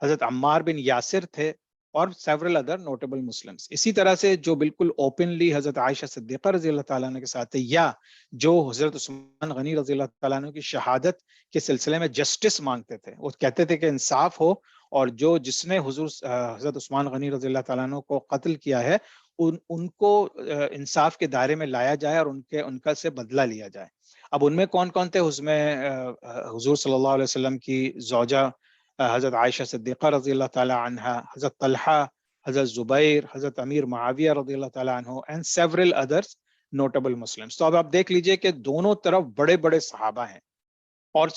حضرت عمار بن یاسر تھے, اور several other notable Muslims. اسی طرح سے جو بالکل اوپنلی حضرت عائشہ صدیقہ رضی اللہ تعالیٰ عنہ کے ساتھ تھے, یا جو حضرت عثمان غنی رضی اللہ تعالیٰ عنہ کی شہادت کے سلسلے میں جسٹس مانگتے تھے, وہ کہتے تھے کہ انصاف ہو, اور جس نے حضرت عثمان غنی رضی اللہ تعالیٰ عنہ کو قتل کیا ہے ان کو انصاف کے دائرے میں لایا جائے اور ان کا سے بدلہ لیا جائے. اب ان میں کون کون تھے؟ اس میں حضور صلی اللہ علیہ وسلم کی زوجہ حضرت عائشہ صدیقہ رضی اللہ تعالی عنہا, حضرت طلحہ, حضرت زبیر, حضرت امیر معاویہ رضی اللہ تعالی عنہ, and several others notable Muslims. تو اب آپ دیکھ لیجئے کہ دونوں طرف بڑے بڑے صحابہ ہیں, اور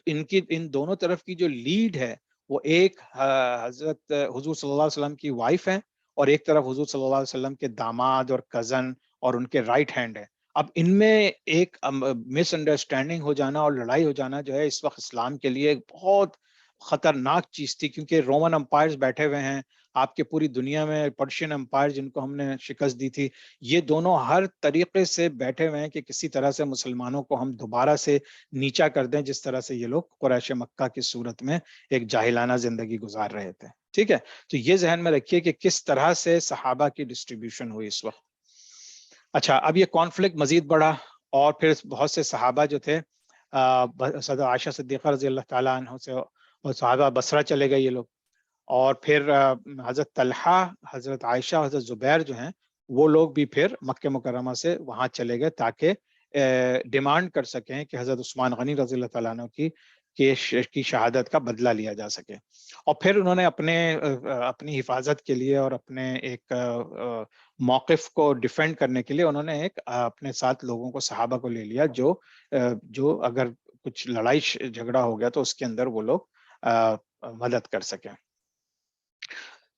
ان دونوں طرف کی جو لیڈ ہے وہ ایک حضرت حضور صلی اللہ علیہ وسلم کی وائف ہے, اور ایک طرف حضور صلی اللہ علیہ وسلم کے داماد اور کزن اور ان کے رائٹ ہینڈ ہے. اب ان میں ایک مس انڈرسٹینڈنگ ہو جانا اور لڑائی ہو جانا جو ہے اس وقت اسلام کے لیے بہت خطرناک چیز تھی, کیونکہ رومن امپائرز بیٹھے ہوئے ہیں آپ کے پوری دنیا میں, پرشین امپائر جن کو ہم نے شکست دی تھی, یہ دونوں ہر طریقے سے بیٹھے ہوئے ہیں کہ کسی طرح سے مسلمانوں کو ہم دوبارہ سے نیچا کر دیں, جس طرح سے یہ لوگ قریش مکہ کی صورت میں ایک جاہلانہ زندگی گزار رہے تھے. ٹھیک ہے, تو یہ ذہن میں رکھیے کہ کس طرح سے صحابہ کی ڈسٹریبیوشن ہوئی اس وقت. اچھا, اب یہ کانفلکٹ مزید بڑھا, اور پھر بہت سے صحابہ جو تھے حضرت عائشہ صدیقہ رضی اللہ تعالیٰ عنہ سے اور صحابہ بصرہ چلے گئے یہ لوگ, اور پھر حضرت طلحہ, حضرت عائشہ, حضرت زبیر جو ہیں وہ لوگ بھی پھر مکہ مکرمہ سے وہاں چلے گئے تاکہ ڈیمانڈ کر سکیں کہ حضرت عثمان غنی رضی اللہ تعالیٰ عنہ کی شہادت کا بدلہ لیا جا سکے. اور پھر انہوں نے اپنی حفاظت کے لیے اور اپنے ایک موقف کو ڈیفینڈ کرنے کے لیے انہوں نے ایک اپنے ساتھ لوگوں کو، صحابہ کو لے لیا جو اگر کچھ لڑائی جھگڑا ہو گیا تو اس کے اندر وہ لوگ مدد کر سکیں.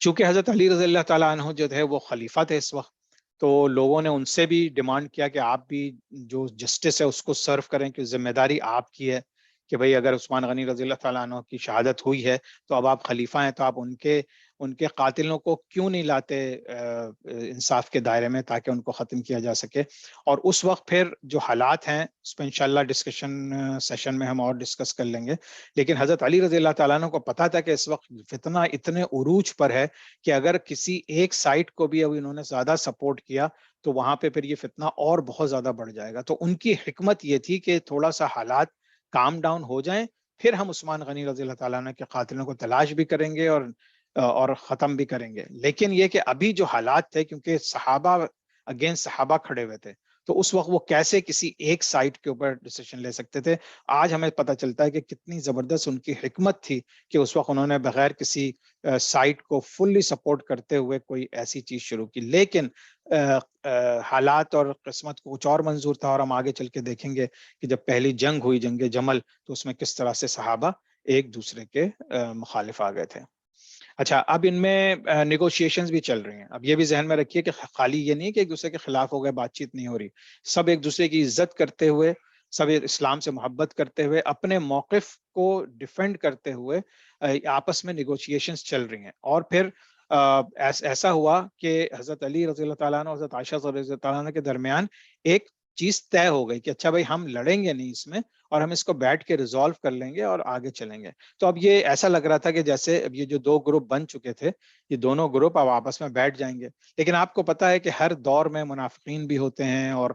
چونکہ حضرت علی رضی اللہ تعالیٰ عنہ جو تھے وہ خلیفہ تھے اس وقت، تو لوگوں نے ان سے بھی ڈیمانڈ کیا کہ آپ بھی جو جسٹس ہے اس کو سرو کریں، کہ ذمہ داری آپ کی ہے کہ بھئی اگر عثمان غنی رضی اللہ تعالیٰ عنہ کی شہادت ہوئی ہے تو اب آپ خلیفہ ہیں، تو آپ ان کے قاتلوں کو کیوں نہیں لاتے انصاف کے دائرے میں تاکہ ان کو ختم کیا جا سکے. اور اس وقت پھر جو حالات ہیں اس پہ انشاءاللہ ڈسکشن سیشن میں ہم اور ڈسکس کر لیں گے، لیکن حضرت علی رضی اللہ تعالیٰ عنہ کو پتا تھا کہ اس وقت فتنہ اتنے عروج پر ہے کہ اگر کسی ایک سائٹ کو بھی اب انہوں نے زیادہ سپورٹ کیا تو وہاں پہ پھر یہ فتنہ اور بہت زیادہ بڑھ جائے گا. تو ان کی حکمت یہ تھی کہ تھوڑا سا حالات کام ڈاؤن ہو جائیں، پھر ہم عثمان غنی رضی اللہ تعالیٰ عنہ کے قاتلوں کو تلاش بھی کریں گے اور ختم بھی کریں گے. لیکن یہ کہ ابھی جو حالات تھے، کیونکہ صحابہ اگینسٹ صحابہ کھڑے ہوئے تھے، تو اس وقت وہ کیسے کسی ایک سائٹ کے اوپر ڈیسیشن لے سکتے تھے. آج ہمیں پتہ چلتا ہے کہ کتنی زبردست ان کی حکمت تھی کہ اس وقت انہوں نے بغیر کسی سائٹ کو فلی سپورٹ کرتے ہوئے کوئی ایسی چیز شروع کی. لیکن حالات اور قسمت کو کچھ اور منظور تھا، اور ہم آگے چل کے دیکھیں گے کہ جب پہلی جنگ ہوئی، جنگ جمل، تو اس میں کس طرح سے صحابہ ایک دوسرے کے مخالف آ گئے تھے. اچھا، اب ان میں نیگوشیشنز بھی چل رہی ہیں. اب یہ بھی ذہن میں رکھیے کہ خالی یہ نہیں کہ ایک دوسرے کے خلاف ہو گئے، بات چیت نہیں ہو رہی، سب ایک دوسرے کی عزت کرتے ہوئے، سب اسلام سے محبت کرتے ہوئے، اپنے موقف کو ڈیفینڈ کرتے ہوئے آپس میں نیگوشیشنز چل رہی ہیں. اور پھر ایسا ہوا کہ حضرت علی رضی اللہ تعالیٰ عنہ اور حضرت عائشہ رضی اللہ تعالیٰ عنہ کے درمیان ایک چیز طے ہو گئی کہ اچھا بھائی ہم لڑیں گے نہیں اس میں، اور ہم اس کو بیٹھ کے ریزالو کر لیں گے اور آگے چلیں گے. تو اب یہ ایسا لگ رہا تھا کہ جیسے اب یہ جو دو گروپ بن چکے تھے، یہ دونوں گروپ اب آپس میں بیٹھ جائیں گے. لیکن آپ کو پتا ہے کہ ہر دور میں منافقین بھی ہوتے ہیں، اور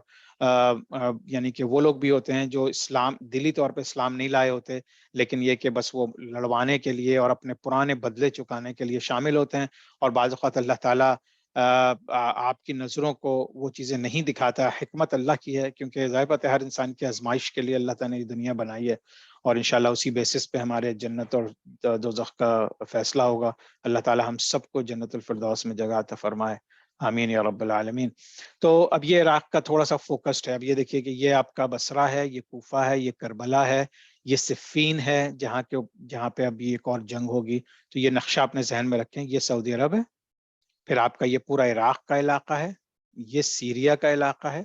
یعنی کہ وہ لوگ بھی ہوتے ہیں جو اسلام دلی طور پہ اسلام نہیں لائے ہوتے، لیکن یہ کہ بس وہ لڑوانے کے لیے اور اپنے پرانے بدلے چکانے کے لیے شامل ہوتے ہیں. اور بعض اوقات اللہ تعالیٰ آپ کی نظروں کو وہ چیزیں نہیں دکھاتا. حکمت اللہ کی ہے، کیونکہ ظاہر بات ہے ہر انسان کی آزمائش کے لیے اللہ تعالیٰ نے یہ دنیا بنائی ہے، اور انشاءاللہ اسی بیسس پہ ہمارے جنت اور دوزخ کا فیصلہ ہوگا. اللہ تعالیٰ ہم سب کو جنت الفردوس میں جگہ عطا فرمائے، آمین یا رب العالمین. تو اب یہ عراق کا تھوڑا سا فوکسڈ ہے. اب یہ دیکھیے کہ یہ آپ کا بصرہ ہے، یہ کوفہ ہے، یہ کربلا ہے، یہ صفین ہے جہاں پہ اب ایک اور جنگ ہوگی. تو یہ نقشہ اپنے ذہن میں رکھیں. یہ سعودی عرب ہے، پھر آپ کا یہ پورا عراق کا علاقہ ہے، یہ سیریا کا علاقہ ہے.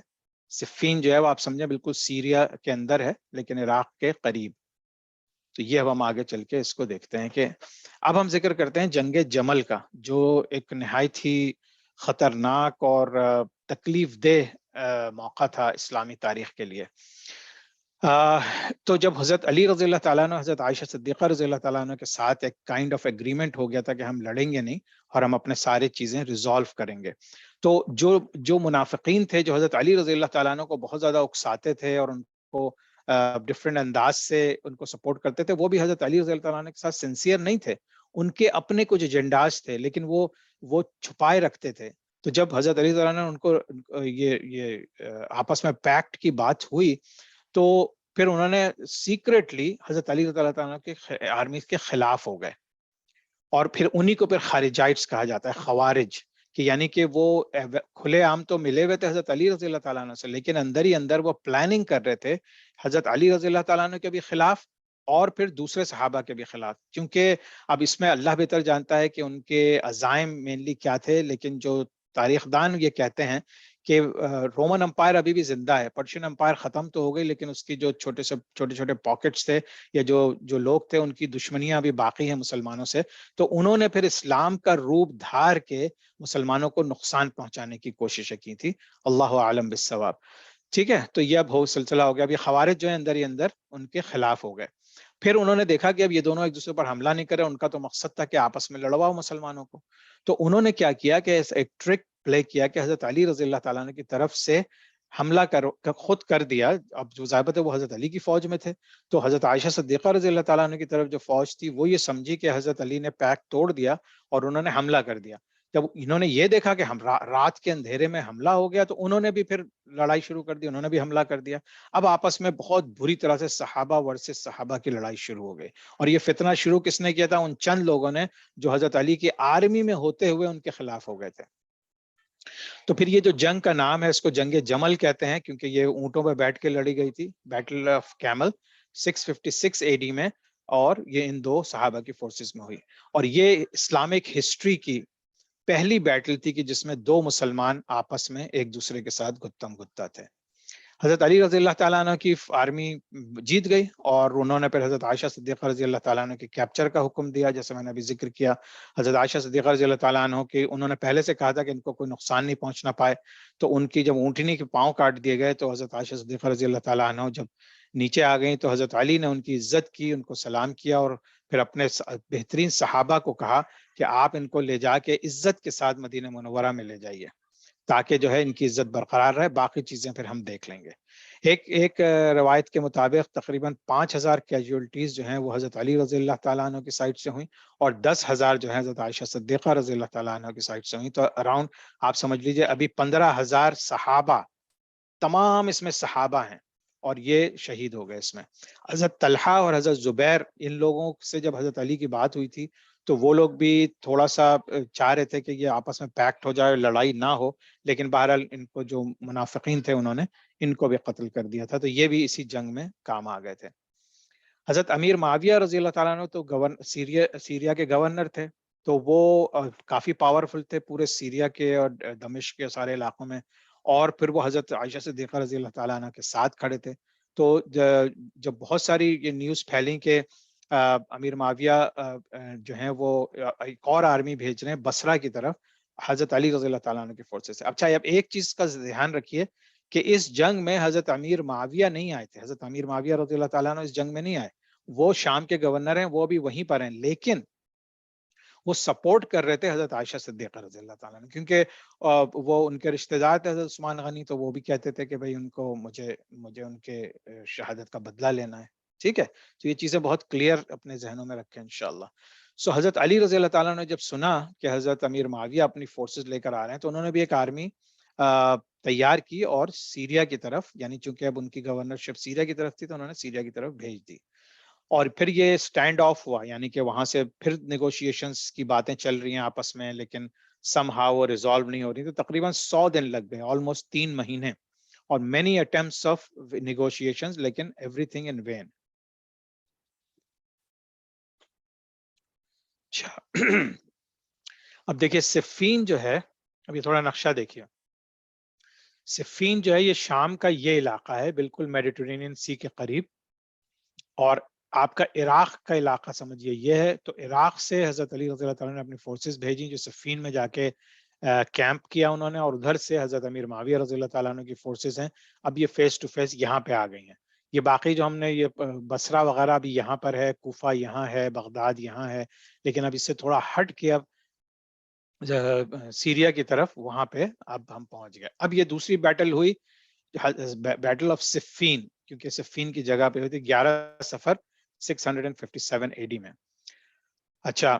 صفین جو ہے وہ آپ سمجھیں بالکل سیریا کے اندر ہے لیکن عراق کے قریب. تو یہ اب ہم آگے چل کے اس کو دیکھتے ہیں کہ اب ہم ذکر کرتے ہیں جنگ جمل کا، جو ایک نہایت ہی خطرناک اور تکلیف دہ موقع تھا اسلامی تاریخ کے لیے. تو جب حضرت علی رضی اللہ تعالیٰ عنہ حضرت عائشہ صدیقہ رضی اللہ تعالیٰ عنہ کے ساتھ ایک کائنڈ آف ایگریمنٹ ہو گیا تھا کہ ہم لڑیں گے نہیں اور ہم اپنے سارے چیزیں ریزالو کریں گے. تو جو منافقین تھے جو حضرت علی رضی اللہ تعالیٰ عنہ کو بہت زیادہ اکساتے تھے اور ان کو ڈفرینٹ انداز سے ان کو سپورٹ کرتے تھے، وہ بھی حضرت علی رضی اللہ تعالیٰ عنہ کے ساتھ سنسیئر نہیں تھے. ان کے اپنے کچھ ایجنڈاز تھے لیکن وہ چھپائے رکھتے تھے. تو جب حضرت علی رضی اللہ عنہ نے ان کو یہ آپس میں پیکٹ کی بات ہوئی، تو پھر انہوں نے سیکریٹلی حضرت علی رضی اللہ عنہ کے آرمی کے خلاف ہو گئے. اور پھر انہی کو پھر خارجائٹس کہا جاتا ہے، خوارج، کہ یعنی کہ وہ کھلے عام تو ملے ہوئے تھے حضرت علی رضی اللہ تعالیٰ عنہ سے، لیکن اندر ہی اندر وہ پلاننگ کر رہے تھے حضرت علی رضی اللہ تعالیٰ عنہ کے بھی خلاف اور پھر دوسرے صحابہ کے بھی خلاف. کیونکہ اب اس میں اللہ بہتر جانتا ہے کہ ان کے عزائم مینلی کیا تھے، لیکن جو تاریخ دان یہ کہتے ہیں کہ رومن امپائر ابھی بھی زندہ ہے. پرشین امپائر ختم تو ہو گئی لیکن اس کی جو چھوٹے چھوٹے پاکٹس تھے یا جو لوگ تھے ان کی دشمنیاں ابھی باقی ہیں مسلمانوں سے. تو انہوں نے پھر اسلام کا روپ دھار کے مسلمانوں کو نقصان پہنچانے کی کوششیں کی تھی. اللہ عالم بالصواب. ٹھیک ہے، تو یہ اب سلسلہ ہو گیا. اب یہ خوارج جو ہے اندر ہی اندر ان کے خلاف ہو گئے. پھر انہوں نے دیکھا کہ اب یہ دونوں ایک دوسرے پر حملہ نہیں کرے، ان کا تو مقصد تھا کہ آپس میں لڑواؤ مسلمانوں کو. تو انہوں نے کیا کیا کہ ایک ٹرک پلے کیا کہ حضرت علی رضی اللہ تعالیٰ عنہ کی طرف سے حملہ خود کر دیا. اب جو ضابط ہے وہ حضرت علی کی فوج میں تھے، تو حضرت عائشہ صدیقہ رضی اللہ تعالیٰ عنہ کی طرف جو فوج تھی وہ یہ سمجھی کہ حضرت علی نے پیک توڑ دیا اور انہوں نے حملہ کر دیا. جب انہوں نے یہ دیکھا کہ ہم رات کے اندھیرے میں حملہ ہو گیا تو انہوں نے بھی پھر لڑائی شروع کر دی، انہوں نے بھی حملہ کر دیا. اب آپس میں بہت بری طرح سے صحابہ ورسز صحابہ کی لڑائی شروع ہو گئی. اور یہ فتنہ شروع کس نے کیا تھا؟ ان چند لوگوں نے جو حضرت علی کی آرمی میں ہوتے ہوئے ان کے خلاف ہو گئے تھے. تو پھر یہ جو جنگ کا نام ہے اس کو جنگ جمل کہتے ہیں، کیونکہ یہ اونٹوں پہ بیٹھ کے لڑی گئی تھی، battle of camel 656 a D میں، اور یہ ان دو صحابہ کی فورسز میں ہوئی. اور یہ اسلامک ہسٹری کی پہلی بیٹل تھی کہ جس میں دو مسلمان آپس میں ایک دوسرے کے ساتھ گتم گتا تھے. حضرت علی رضی اللہ تعالیٰ عنہ کی آرمی جیت گئی اور انہوں نے پھر حضرت عائشہ صدیقہ رضی اللہ تعالیٰ عنہ کے کیپچر کا حکم دیا. جیسے میں نے ابھی ذکر کیا، حضرت عائشہ صدیقہ رضی اللہ تعالیٰ عنہ کی انہوں نے پہلے سے کہا تھا کہ ان کو کوئی نقصان نہیں پہنچنا پائے. تو ان کی جب اونٹنی کے پاؤں کاٹ دیے گئے تو حضرت عائشہ صدیقہ رضی اللہ تعالیٰ عنہ جب نیچے آ گئیں تو حضرت علی نے ان کی عزت کی، ان کو سلام کیا، اور پھر اپنے بہترین صحابہ کو کہا کہ آپ ان کو لے جا کے عزت کے ساتھ مدینہ منورہ میں لے جائیے تاکہ جو ہے ان کی عزت برقرار رہے، باقی چیزیں پھر ہم دیکھ لیں گے. ایک روایت کے مطابق تقریباً 5,000 کیجولٹیز جو ہیں وہ حضرت علی رضی اللہ تعالیٰ عنہ کی سائڈ سے ہوئیں، اور 10,000 جو ہیں حضرت عائشہ صدیقہ رضی اللہ تعالیٰ عنہ کی سائڈ سے ہوئیں. تو اراؤنڈ آپ سمجھ لیجئے ابھی 15,000 صحابہ، تمام اس میں صحابہ ہیں، اور یہ شہید ہو گئے. اس میں حضرت طلحہ اور حضرت زبیر، ان لوگوں سے جب حضرت علی کی بات ہوئی تھی تو وہ لوگ بھی تھوڑا سا چاہ رہے تھے کہ یہ آپس میں پیکٹ ہو جائے، لڑائی نہ ہو، لیکن بہرحال ان کو جو منافقین تھے انہوں نے ان کو بھی قتل کر دیا تھا. تو یہ بھی اسی جنگ میں کام آ گئے تھے. حضرت امیر معاویہ رضی اللہ تعالیٰ عنہ تو سیریا کے گورنر تھے، تو وہ کافی پاورفل تھے پورے سیریا کے اور دمشق کے سارے علاقوں میں. اور پھر وہ حضرت عائشہ صدیقہ رضی اللہ تعالیٰ عنہ کے ساتھ کھڑے تھے. تو جب بہت ساری یہ نیوز پھیلیں کہ امیر معاویہ جو ہیں وہ ایک اور آرمی بھیج رہے ہیں بصرہ کی طرف حضرت علی رضی اللہ تعالیٰ عنہ کی فورسز سے. اچھا، اب ایک چیز کا دھیان رکھیے کہ اس جنگ میں حضرت امیر معاویہ نہیں آئے تھے، حضرت امیر معاویہ رضی اللہ تعالیٰ عنہ اس جنگ میں نہیں آئے. وہ شام کے گورنر ہیں، وہ بھی وہیں پر ہیں، لیکن وہ سپورٹ کر رہے تھے حضرت عائشہ صدیقہ رضی اللہ تعالیٰ عنہ، کیونکہ وہ ان کے رشتہ دار تھے حضرت عثمان غنی، تو وہ بھی کہتے تھے کہ بھئی ان کو مجھے ان کے شہادت کا بدلہ لینا ہے. ٹھیک ہے، تو یہ چیزیں بہت کلیئر اپنے ذہنوں میں رکھیں انشاءاللہ. سو حضرت علی رضی اللہ تعالیٰ نے جب سنا کہ حضرت امیر معاویہ اپنی فورسز لے کر آ رہے ہیں تو انہوں نے بھی ایک آرمی تیار کی اور سیریا کی طرف، یعنی چونکہ اب ان کی گورنرشپ سیریا کی طرف تھی تو انہوں نے سیریا کی طرف بھیج دی. اور پھر یہ سٹینڈ آف ہوا، یعنی کہ وہاں سے پھر نیگوشیشنز کی باتیں چل رہی ہیں آپس میں، لیکن سم ہاؤ وہ ریزالو نہیں ہو رہی. تو تقریباً 100 دن لگ گئے، آلموسٹ 3 مہینے، اور مینی اٹیمپٹس آف نیگوشیشنز، لیکن ایوری تھنگ ان وین. اچھا اب دیکھیے صفین جو ہے، اب یہ تھوڑا نقشہ دیکھیے. صفین جو ہے یہ شام کا یہ علاقہ ہے، بالکل میڈیٹرینین سی کے قریب، اور آپ کا عراق کا علاقہ سمجھیے یہ ہے. تو عراق سے حضرت علی رضی اللہ تعالیٰ نے اپنی فورسز بھیجی جو صفین میں جا کے کیمپ کیا انہوں نے، اور ادھر سے حضرت امیر معاویہ رضی اللہ تعالیٰ عنہ کی فورسز ہیں اب یہ فیس ٹو فیس یہاں پہ آ گئی ہیں. یہ باقی جو ہم نے یہ بصرہ وغیرہ ابھی یہاں پر ہے، کوفہ یہاں ہے، بغداد یہاں ہے، لیکن اب اس سے تھوڑا ہٹ کے اب سیریا کی طرف وہاں پہ اب ہم پہنچ گئے. اب یہ دوسری بیٹل ہوئی، بیٹل آف صفین، کیونکہ صفین کی جگہ پہ ہوئی تھی 11 صفر 657 اے ڈی میں. اچھا،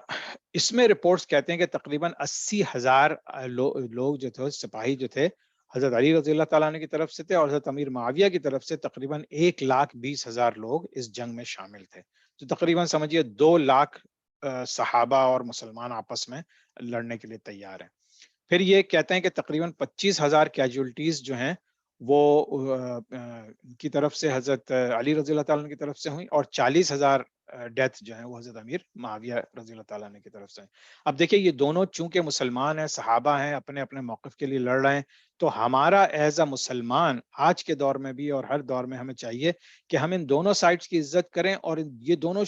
اس میں رپورٹس کہتے ہیں کہ تقریباً 80,000 لوگ جو تھے، سپاہی جو تھے حضرت علی رضی اللہ تعالیٰ عنہ کی طرف سے تھے، اور حضرت امیر معاویہ کی طرف سے تقریباً 1,20,000 لوگ اس جنگ میں شامل تھے. تو تقریباً سمجھیے 2 لاکھ صحابہ اور مسلمان آپس میں لڑنے کے لیے تیار ہیں. پھر یہ کہتے ہیں کہ تقریباً 25,000 کیجولٹیز جو ہیں وہ کی طرف سے حضرت علی رضی اللہ تعالیٰ عنہ کی طرف سے ہوئیں، اور 40,000 ڈیتھ جو ہیں وہ حضرت امیر معاویہ رضی اللہ تعالیٰ عنہ کی طرف سے. اب دیکھیں یہ دونوں چونکہ مسلمان ہیں، صحابہ ہیں، اپنے اپنے موقف کے لیے لڑ رہے ہیں، تو ہمارا ایز اے مسلمان آج کے دور میں بھی اور ہر دور میں ہمیں چاہیے کہ ہم ان دونوں سائڈز کی عزت کریں. اور یہ دونوں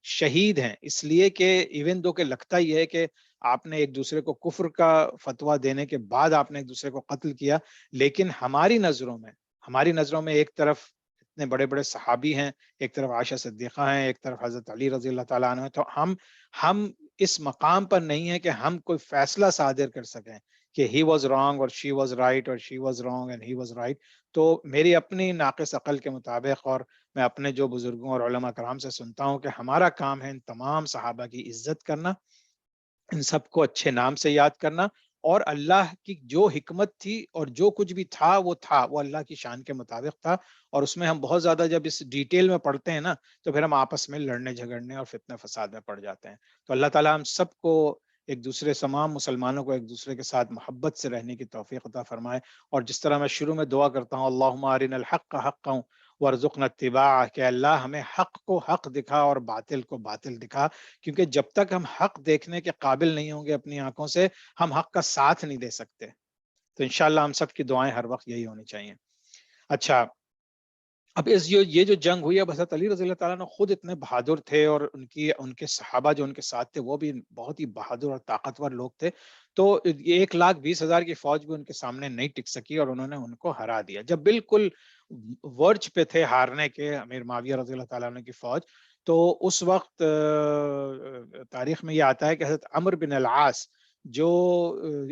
شہید ہیں اس لیے کہ ایون دو کہ لگتا ہی ہے کہ آپ نے ایک دوسرے کو کفر کا فتویٰ دینے کے بعد آپ نے ایک دوسرے کو قتل کیا، لیکن ہماری نظروں میں ایک طرف اتنے بڑے بڑے صحابی ہیں، ایک طرف عائشہ صدیقہ ہیں، ایک طرف حضرت علی رضی اللہ تعالیٰ عنہ ہیں. تو ہم اس مقام پر نہیں ہیں کہ ہم کوئی فیصلہ صادر کر سکیں کہ ہی واز رانگ اور شی واز رائٹ، اور she was wrong and he was right. تو میری اپنی ناقص عقل کے مطابق، اور میں اپنے جو بزرگوں اور علماء کرام سے سنتا ہوں، کہ ہمارا کام ہے ان تمام صحابہ کی عزت کرنا، ان سب کو اچھے نام سے یاد کرنا، اور اللہ کی جو حکمت تھی اور جو کچھ بھی تھا وہ اللہ کی شان کے مطابق تھا، اور اس میں ہم بہت زیادہ جب اس ڈیٹیل میں پڑھتے ہیں نا تو پھر ہم آپس میں لڑنے جھگڑنے اور فتنہ فساد میں پڑ جاتے ہیں۔ تو اللہ تعالیٰ ہم سب کو، ایک دوسرے، تمام مسلمانوں کو ایک دوسرے کے ساتھ محبت سے رہنے کی توفیق عطا فرمائے۔ اور جس طرح میں شروع میں دعا کرتا ہوں، اللہم ارنا الحق حقا وارزقنا اتباعہ، کہ اللہ ہمیں حق کو حق دکھا اور باطل کو باطل دکھا، کیونکہ جب تک ہم حق دیکھنے کے قابل نہیں ہوں گے اپنی آنکھوں سے، ہم حق کا ساتھ نہیں دے سکتے۔ تو انشاءاللہ ہم سب کی دعائیں ہر وقت یہی ہونی چاہیے۔ اچھا، اب یہ جو جنگ ہوئی، اب حضرت علی رضی اللہ تعالیٰ عنہ خود اتنے بہادر تھے، اور ان کے صحابہ جو ان کے ساتھ تھے وہ بھی بہت ہی بہادر اور طاقتور لوگ تھے، تو 1,20,000 کی فوج بھی ان کے سامنے نہیں ٹک سکی، اور انہوں نے ان کو ہرا دیا۔ جب بالکل ورج پہ تھے ہارنے کے امیر معاویہ رضی اللہ تعالیٰ عنہ کی فوج، تو اس وقت تاریخ میں یہ آتا ہے کہ حضرت عمرو بن العاص، جو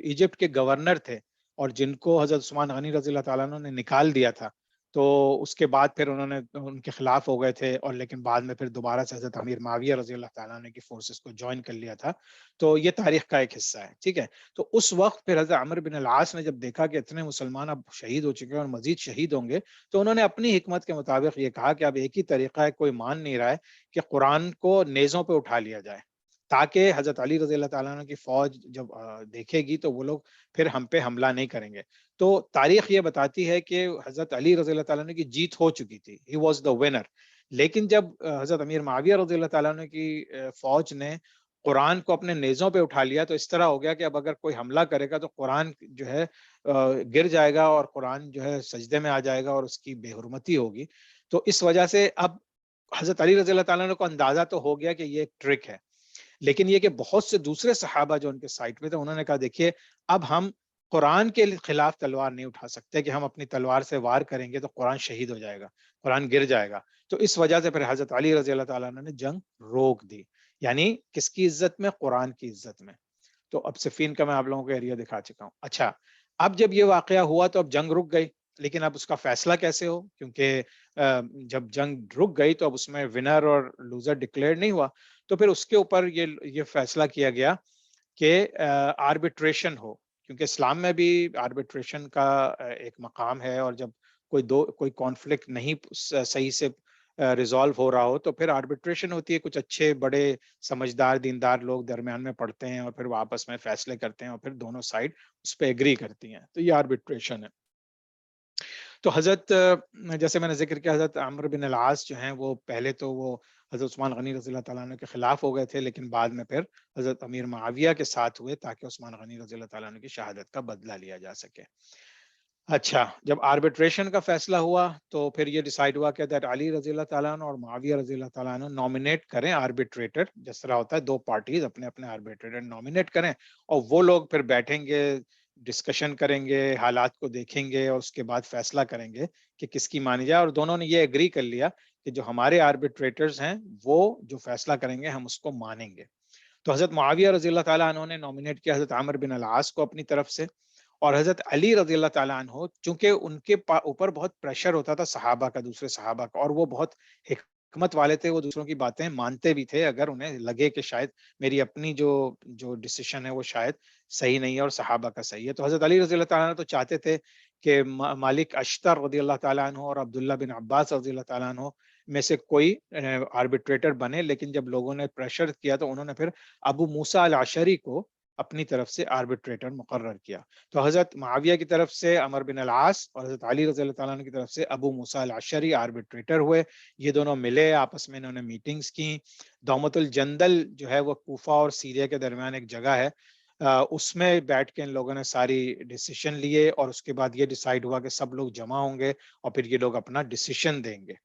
ایجپٹ کے گورنر تھے اور جن کو حضرت عثمان غنی رضی اللہ تعالیٰ عنہ نے نکال دیا تھا، تو اس کے بعد پھر انہوں نے ان کے خلاف ہو گئے تھے، اور لیکن بعد میں پھر دوبارہ سے حضرت امیر معاویہ رضی اللہ تعالیٰ عنہ کی فورسز کو جوائن کر لیا تھا۔ تو یہ تاریخ کا ایک حصہ ہے، ٹھیک ہے۔ تو اس وقت پھر حضرت عمرو بن العاص نے جب دیکھا کہ اتنے مسلمان اب شہید ہو چکے ہیں اور مزید شہید ہوں گے، تو انہوں نے اپنی حکمت کے مطابق یہ کہا کہ اب ایک ہی طریقہ ہے، کوئی مان نہیں رہا ہے، کہ قرآن کو نیزوں پہ اٹھا لیا جائے، تاکہ حضرت علی رضی اللہ تعالیٰ عنہ کی فوج جب دیکھے گی تو وہ لوگ پھر ہم پہ حملہ نہیں کریں گے۔ تو تاریخ یہ بتاتی ہے کہ حضرت علی رضی اللہ تعالیٰ عنہ کی جیت ہو چکی تھی، ہی واز دا ونر۔ لیکن جب حضرت امیر معاویہ رضی اللہ تعالیٰ عنہ کی فوج نے قرآن کو اپنے نیزوں پہ اٹھا لیا، تو اس طرح ہو گیا کہ اب اگر کوئی حملہ کرے گا تو قرآن جو ہے گر جائے گا، اور قرآن جو ہے سجدے میں آ جائے گا، اور اس کی بے حرمتی ہوگی۔ تو اس وجہ سے اب حضرت علی رضی اللہ تعالیٰ عنہ کو اندازہ تو ہو گیا کہ یہ ایک ٹرک ہے، لیکن یہ کہ بہت سے دوسرے صحابہ جو ان کے سائٹ میں تھے، انہوں نے کہا دیکھیے، اب ہم قرآن کے خلاف تلوار نہیں اٹھا سکتے کہ ہم اپنی تلوار سے وار کریں گے تو قرآن شہید ہو جائے گا، قرآن گر جائے گا۔ تو اس وجہ سے پھر حضرت علی رضی اللہ تعالیٰ عنہ نے جنگ روک دی، یعنی کس کی عزت میں؟ قرآن کی عزت میں۔ تو اب صفین کا میں آپ لوگوں کو ایریا دکھا چکا ہوں۔ اچھا، اب جب یہ واقعہ ہوا تو اب جنگ رک گئی، لیکن اب اس کا فیصلہ کیسے ہو؟ کیونکہ جب جنگ رک گئی تو اب اس میں ونر اور لوزر ڈکلیئر نہیں ہوا، تو پھر اس کے اوپر یہ فیصلہ کیا گیا کہ آربیٹریشن ہو، کیونکہ اسلام میں بھی آربیٹریشن کا ایک مقام ہے، اور جب کوئی کانفلکٹ نہیں صحیح سے ریزالو ہو رہا ہو تو پھر آربیٹریشن ہوتی ہے، کچھ اچھے بڑے سمجھدار دیندار لوگ درمیان میں پڑھتے ہیں، اور پھر وہ آپس میں فیصلے کرتے ہیں، اور پھر دونوں سائڈ اس پہ ایگری کرتی ہیں، تو یہ آربیٹریشن ہے۔ تو حضرت جیسے میں نے ذکر کیا، حضرت عمرو بن العاص جو ہیں وہ پہلے تو وہ حضرت عثمان غنی رضی اللہ تعالیٰ عنہ کے خلاف ہو گئے تھے، لیکن بعد میں پھر حضرت امیر معاویہ کے ساتھ ہوئے تاکہ عثمان غنی رضی اللہ تعالیٰ عنہ کی شہادت کا بدلہ لیا جا سکے۔ اچھا، جب آربیٹریشن کا فیصلہ ہوا تو پھر یہ ڈیسائیڈ ہوا کہ دیٹ علی رضی اللہ تعالیٰ عنہ اور معاویہ رضی اللہ تعالیٰ عنہ نامینیٹ کریں آربیٹریٹر، جس طرح ہوتا ہے دو پارٹیز اپنے اپنے آربیٹریٹر نامینیٹ کریں، اور وہ لوگ پھر بیٹھیں گے، ڈسکشن کریں گے، حالات کو دیکھیں گے، اور اس کے بعد فیصلہ کریں گے کہ کس کی مانی جائے۔ اور دونوں نے یہ ایگری کر لیا کہ جو ہمارے آربیٹریٹرز ہیں وہ جو فیصلہ کریں گے ہم اس کو مانیں گے۔ تو حضرت معاویہ رضی اللہ تعالیٰ عنہ نے نامینیٹ کیا حضرت عمرو بن العاص کو اپنی طرف سے، اور حضرت علی رضی اللہ تعالیٰ عنہ چونکہ ان کے اوپر بہت پریشر ہوتا تھا صحابہ کا، دوسرے صحابہ کا، اور وہ بہت حکمت والے تھے، وہ دوسروں کی باتیں مانتے بھی تھے اگر انہیں لگے کہ شاید میری اپنی جو ڈیسیشن ہے وہ شاید صحیح نہیں ہے اور صحابہ کا صحیح ہے۔ تو حضرت علی رضی اللہ تعالیٰ عنہ تو چاہتے تھے کہ مالک اشتر رضی اللہ تعالیٰ عنہ اور عبداللہ بن عباس رضی اللہ تعالیٰ عنہ میں سے کوئی آربیٹریٹر بنے، لیکن جب لوگوں نے پریشر کیا تو انہوں نے پھر ابو موسیٰ الاشعری کو اپنی طرف سے آربیٹریٹر مقرر کیا۔ تو حضرت معاویہ کی طرف سے عمرو بن العاص اور حضرت علی رضی اللہ تعالیٰ عنہ کی طرف سے ابو موسیٰ الاشعری آربیٹریٹر ہوئے۔ یہ دونوں ملے، آپس میں انہوں نے میٹنگز کی۔ دومت الجندل جو ہے وہ کوفہ اور سیریا کے درمیان ایک جگہ ہے، اس میں بیٹھ کے ان لوگوں نے ساری ڈیسیشن لیے، اور اس کے بعد یہ ڈیسائیڈ ہوا کہ سب لوگ جمع ہوں گے اور پھر یہ لوگ اپنا ڈیسیشن دیں گے۔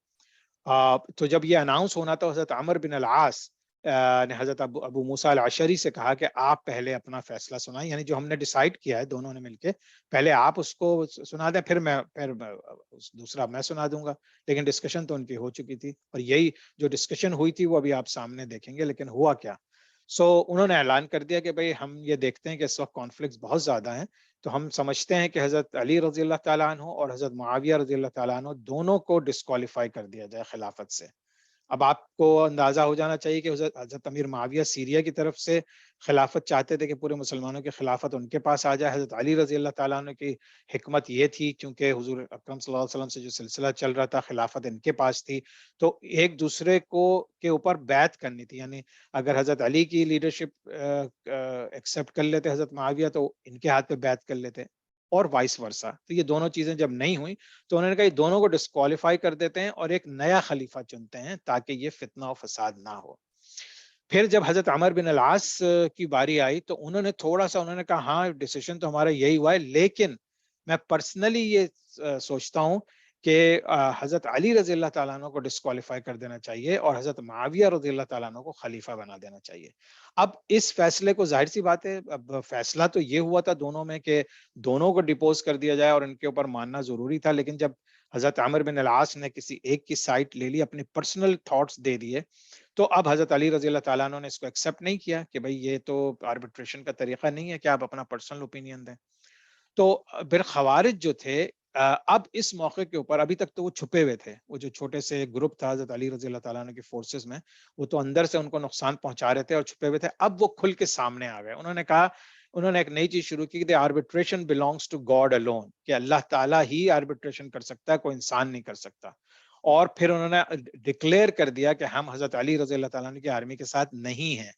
تو جب یہ اناؤنس ہونا تو حضرت عمرو بن العاص نے حضرت ابو موسیٰ الاشعری سے کہا کہ آپ پہلے اپنا فیصلہ سنائیں، یعنی جو ہم نے ڈیسائیڈ کیا ہے دونوں نے مل کے، پہلے آپ اس کو سنا دیں، پھر دوسرا میں سنا دوں گا۔ لیکن ڈسکشن تو ان کی ہو چکی تھی، اور یہی جو ڈسکشن ہوئی تھی وہ ابھی آپ سامنے دیکھیں گے۔ لیکن ہوا کیا؟ انہوں نے اعلان کر دیا کہ بھئی ہم یہ دیکھتے ہیں کہ اس وقت کانفلکٹس بہت زیادہ ہیں، تو ہم سمجھتے ہیں کہ حضرت علی رضی اللہ تعالیٰ عنہ اور حضرت معاویہ رضی اللہ تعالیٰ عنہ دونوں کو ڈسکوالیفائی کر دیا جائے خلافت سے۔ اب آپ کو اندازہ ہو جانا چاہیے کہ حضرت امیر معاویہ سیریا کی طرف سے خلافت چاہتے تھے کہ پورے مسلمانوں کی خلافت ان کے پاس آ جائے. حضرت علی رضی اللہ تعالیٰ عنہ کی حکمت یہ تھی کیونکہ حضور اکرم صلی اللہ علیہ وسلم سے جو سلسلہ چل رہا تھا خلافت ان کے پاس تھی, تو ایک دوسرے کو کے اوپر بیعت کرنی تھی. یعنی اگر حضرت علی کی لیڈرشپ ایکسیپٹ کر لیتے حضرت معاویہ تو ان کے ہاتھ پہ بیعت کر لیتے, اور وائس ورسا. تو یہ دونوں چیزیں جب نہیں ہوئی تو انہوں نے کہا یہ دونوں کو ڈسکوالیفائی کر دیتے ہیں اور ایک نیا خلیفہ چنتے ہیں تاکہ یہ فتنہ و فساد نہ ہو. پھر جب حضرت عمر بن العاص کی باری آئی تو انہوں نے تھوڑا سا انہوں نے کہا ہاں ڈیسیشن تو ہمارا یہی ہوا ہے, لیکن میں پرسنلی یہ سوچتا ہوں کہ حضرت علی رضی اللہ تعالیٰ عنہ کو ڈسکوالیفائی کر دینا چاہیے اور حضرت معاویہ رضی اللہ تعالیٰ عنہ کو خلیفہ بنا دینا چاہیے. اب اس فیصلے کو ظاہر سی بات ہے, اب فیصلہ تو یہ ہوا تھا دونوں میں کہ دونوں کو ڈپوز کر دیا جائے اور ان کے اوپر ماننا ضروری تھا, لیکن جب حضرت عمر بن العاص نے کسی ایک کی سائٹ لے لی, اپنے پرسنل تھاٹس دے دیے, تو اب حضرت علی رضی اللہ تعالیٰ عنہ نے اس کو ایکسیپٹ نہیں کیا کہ بھائی یہ تو آربیٹریشن کا طریقہ نہیں ہے کہ آپ اپنا پرسنل اوپینین دیں. تو پھر خوارج جو تھے اب اس موقع کے اوپر, ابھی تک تو وہ چھپے ہوئے تھے, وہ جو چھوٹے سے گروپ تھا حضرت علی رضی اللہ تعالیٰ عنہ کی فورسز میں, وہ تو اندر سے ان کو نقصان پہنچا رہے تھے اور چھپے ہوئے تھے. اب وہ کھل کے سامنے آ گئے. انہوں نے کہا, انہوں نے ایک نئی چیز شروع کی کہ arbitration belongs to God alone, کہ اللہ تعالیٰ ہی آربیٹریشن کر سکتا ہے, کوئی انسان نہیں کر سکتا. اور پھر انہوں نے ڈکلیئر کر دیا کہ ہم حضرت علی رضی اللہ تعالیٰ عنہ کی آرمی کے ساتھ نہیں ہیں,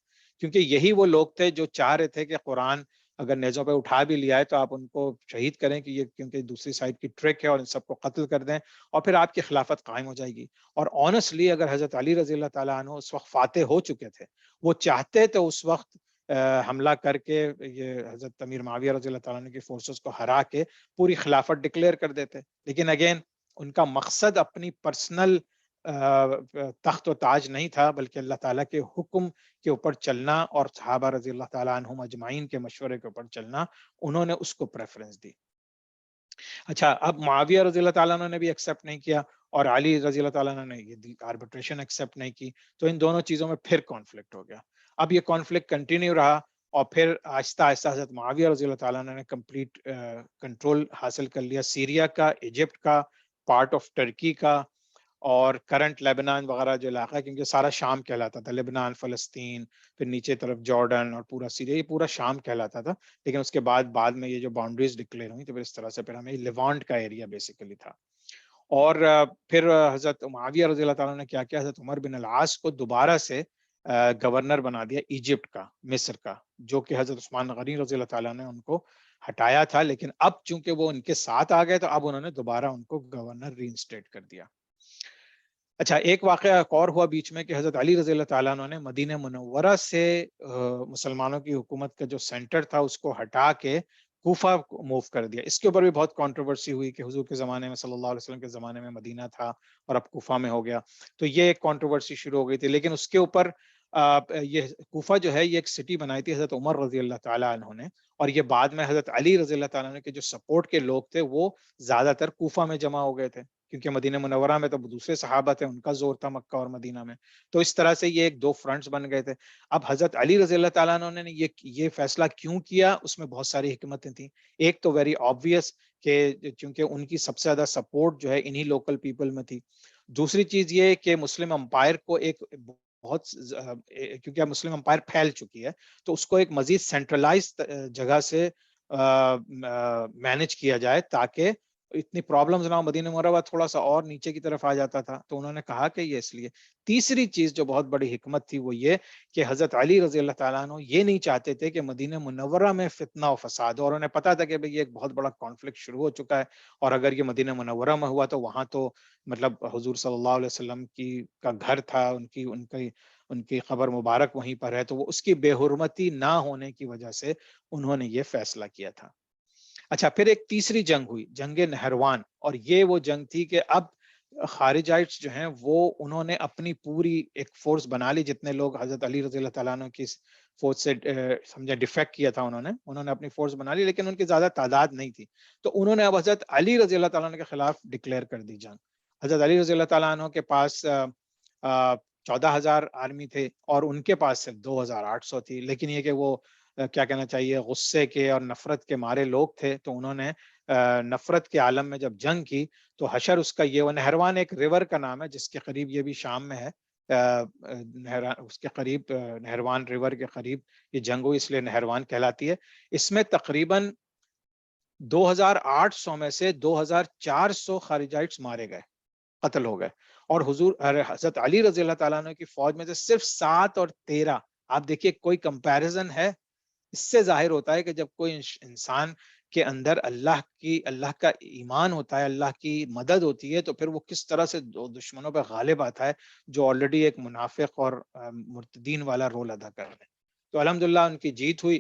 کیونکہ یہی وہ لوگ تھے جو چاہ رہے تھے کہ قرآن اگر نیزوں پہ اٹھا بھی لیا ہے تو آپ ان کو شہید کریں کہ یہ کیونکہ دوسری سائڈ کی ٹرک ہے, اور ان سب کو قتل کر دیں اور پھر آپ کی خلافت قائم ہو جائے گی. اور آنیسٹلی اگر حضرت علی رضی اللہ تعالیٰ عنہ اس وقت فاتح ہو چکے تھے, وہ چاہتے تو اس وقت حملہ کر کے یہ حضرت امیر معاویہ رضی اللہ تعالیٰ عنہ کی فورسز کو ہرا کے پوری خلافت ڈکلیئر کر دیتے. لیکن اگین ان کا مقصد اپنی پرسنل تخت و تاج نہیں تھا, بلکہ اللہ تعالیٰ کے حکم کے اوپر چلنا اور صحابہ رضی اللہ تعالیٰ عنہم اجمعین کے مشورے کے اوپر چلنا, انہوں نے اس کو پریفرنس دی. اچھا, اب معاویہ رضی اللہ تعالیٰ عنہ نے بھی ایکسیپٹ نہیں کیا اور علی رضی اللہ تعالیٰ عنہ نے یہ آربیٹریشن ایکسیپٹ نہیں کی, تو ان دونوں چیزوں میں پھر کانفلکٹ ہو گیا. اب یہ کانفلکٹ کنٹینیو رہا اور پھر آہستہ آہستہ حضرت معاویہ رضی اللہ تعالیٰ عنہ نے کمپلیٹ کنٹرول حاصل کر لیا سیریا کا, ایجپٹ کا, پارٹ آف ٹرکی کا, اور کرنٹ لیبنان وغیرہ جو علاقہ ہے, کیونکہ سارا شام کہلاتا تھا, لیبنان, فلسطین, پھر نیچے طرف جارڈن اور پورا سیریا, یہ پورا شام کہلاتا تھا. لیکن اس کے بعد میں یہ جو باؤنڈریز ڈکلیئر ہوئی تو پھر اس طرح سے پھر ہمیں لیوانٹ کا ایریا بیسیکلی تھا. اور پھر حضرت معاویہ رضی اللہ تعالیٰ نے کیا کیا, حضرت عمر بن العاص کو دوبارہ سے گورنر بنا دیا ایجپٹ کا, مصر کا, جو کہ حضرت عثمان غنی رضی اللہ تعالیٰ نے ان کو ہٹایا تھا. لیکن اب چونکہ وہ ان کے ساتھ آ گئے تو اب انہوں نے دوبارہ ان کو گورنر ری انسٹیٹ کر دیا. اچھا, ایک واقعہ اور ہوا بیچ میں کہ حضرت علی رضی اللہ تعالیٰ عنہ نے مدینہ منورہ سے مسلمانوں کی حکومت کا جو سینٹر تھا اس کو ہٹا کے کوفہ موو کر دیا. اس کے اوپر بھی بہت کنٹروورسی ہوئی کہ حضور کے زمانے میں صلی اللہ علیہ وسلم کے زمانے میں مدینہ تھا اور اب کوفہ میں ہو گیا, تو یہ ایک کنٹروورسی شروع ہو گئی تھی. لیکن اس کے اوپر یہ کوفہ جو ہے یہ ایک سٹی بنائی تھی حضرت عمر رضی اللہ تعالیٰ عنہ نے, اور یہ بعد میں حضرت علی رضی اللہ تعالیٰ عنہ کے جو سپورٹ کے لوگ تھے وہ زیادہ تر کوفہ میں جمع ہو گئے تھے, کیونکہ مدینہ منورہ میں تو دوسرے صحابہ تھے, ان کا زور تھا مکہ اور مدینہ میں. تو اس طرح سے یہ ایک دو فرنٹس بن گئے تھے. اب حضرت علی رضی اللہ تعالیٰ عنہ نے یہ فیصلہ کیوں کیا, اس میں بہت ساری حکمتیں تھیں. ایک تو ویری آبویس کہ چونکہ ان کی سب سے زیادہ سپورٹ جو ہے انہی لوکل پیپل میں تھی. دوسری چیز یہ کہ مسلم امپائر کو ایک بہت, کیونکہ مسلم امپائر پھیل چکی ہے, تو اس کو ایک مزید سینٹرلائز جگہ سے مینج کیا جائے تاکہ اتنی پرابلمز نہ ہو. مدینہ منورہ تھوڑا سا اور نیچے کی طرف آ جاتا تھا, تو انہوں نے کہا کہ یہ اس لیے. تیسری چیز جو بہت بڑی حکمت تھی وہ یہ کہ حضرت علی رضی اللہ تعالیٰ عنہ یہ نہیں چاہتے تھے کہ مدینہ منورہ میں فتنہ و فساد ہو, اور انہیں پتا تھا کہ یہ ایک بہت بڑا کانفلکٹ شروع ہو چکا ہے, اور اگر یہ مدینہ منورہ میں ہوا تو وہاں تو مطلب حضور صلی اللہ علیہ وسلم کا گھر تھا, ان کی قبر مبارک وہیں پر ہے, تو وہ اس کی بے حرمتی نہ ہونے کی وجہ سے انہوں نے یہ فیصلہ کیا تھا. اچھا, پھر ایک تیسری جنگ ہوئی, جنگ نہروان, اور یہ وہ جنگ تھی کہ اب خارجائٹس جو ہیں وہ انہوں نے اپنی پوری ایک فورس بنا لی. جتنے لوگ حضرت علی رضی اللہ تعالیٰ عنہ کی فورس سے سمجھا ڈیفیکٹ کیا تھا انہوں نے اپنی فورس بنا لی, لیکن ان کی زیادہ تعداد نہیں تھی. تو انہوں نے اب حضرت علی رضی اللہ تعالیٰ عنہ کے خلاف ڈکلیئر کر دی جنگ. حضرت علی رضی اللہ تعالیٰ عنہ کے پاس 14,000 آرمی تھے اور ان کے پاس صرف 2,800 تھی. لیکن یہ کہ وہ کیا کہنا چاہیے, غصے کے اور نفرت کے مارے لوگ تھے, تو انہوں نے نفرت کے عالم میں جب جنگ کی تو حشر اس کا یہ, وہ نہروان ایک ریور کا نام ہے جس کے قریب یہ بھی شام میں ہے, اس کے قریب نہروان ریور کے قریب یہ جنگ ہوئی، اس لیے نہروان کہلاتی ہے. اس میں تقریباً 2800 میں سے 2400 خارجائٹس مارے گئے، قتل ہو گئے. اور حضرت علی رضی اللہ تعالیٰ عنہ کی فوج میں سے صرف 7 اور 13. آپ دیکھیے کوئی کمپیریزن ہے؟ اس سے ظاہر ہوتا ہے کہ جب کوئی انسان کے اندر اللہ کا ایمان ہوتا ہے، اللہ کی مدد ہوتی ہے، تو پھر وہ کس طرح سے دشمنوں پہ غالب آتا ہے جو آلریڈی ایک منافق اور مرتدین والا رول ادا کر رہے ہیں. تو الحمدللہ ان کی جیت ہوئی،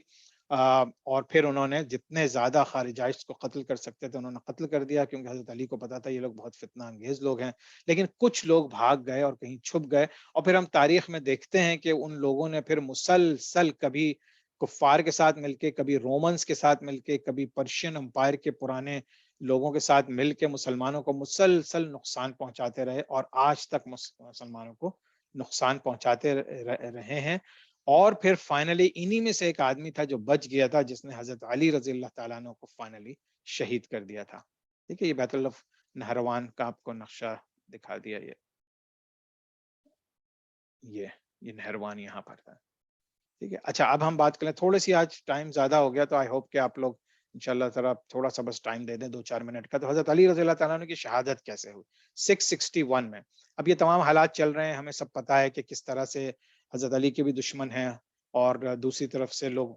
اور پھر انہوں نے جتنے زیادہ خارجائش کو قتل کر سکتے تھے انہوں نے قتل کر دیا، کیونکہ حضرت علی کو پتا تھا یہ لوگ بہت فتنہ انگیز لوگ ہیں. لیکن کچھ لوگ بھاگ گئے اور کہیں چھپ گئے، اور پھر ہم تاریخ میں دیکھتے ہیں کہ ان لوگوں نے پھر مسلسل کبھی کفار کے ساتھ مل کے، کبھی رومنز کے ساتھ مل کے، کبھی پرشین امپائر کے پرانے لوگوں کے ساتھ مل کے مسلمانوں کو مسلسل نقصان پہنچاتے رہے، اور آج تک مسلمانوں کو نقصان پہنچاتے رہے ہیں. اور پھر فائنلی انہی میں سے ایک آدمی تھا جو بچ گیا تھا، جس نے حضرت علی رضی اللہ تعالیٰ عنہ کو فائنلی شہید کر دیا تھا. ٹھیک ہے، یہ بیت اللہ نہروان کا آپ کو نقشہ دکھا دیا. یہ نہروان یہاں پر تھا. ٹھیک ہے. اچھا، اب ہم بات کریں، تھوڑی سی آج ٹائم زیادہ ہو گیا تو آئی ہوپ کہ آپ لوگ انشاءاللہ تعالیٰ تھوڑا سا بس ٹائم دے دیں 2-4 منٹ کا. تو حضرت علی رضی اللہ تعالیٰ عنہ کی شہادت کیسے ہوئی 661 میں؟ اب یہ تمام حالات چل رہے ہیں، ہمیں سب پتہ ہے کہ کس طرح سے حضرت علی کے بھی دشمن ہیں، اور دوسری طرف سے لوگ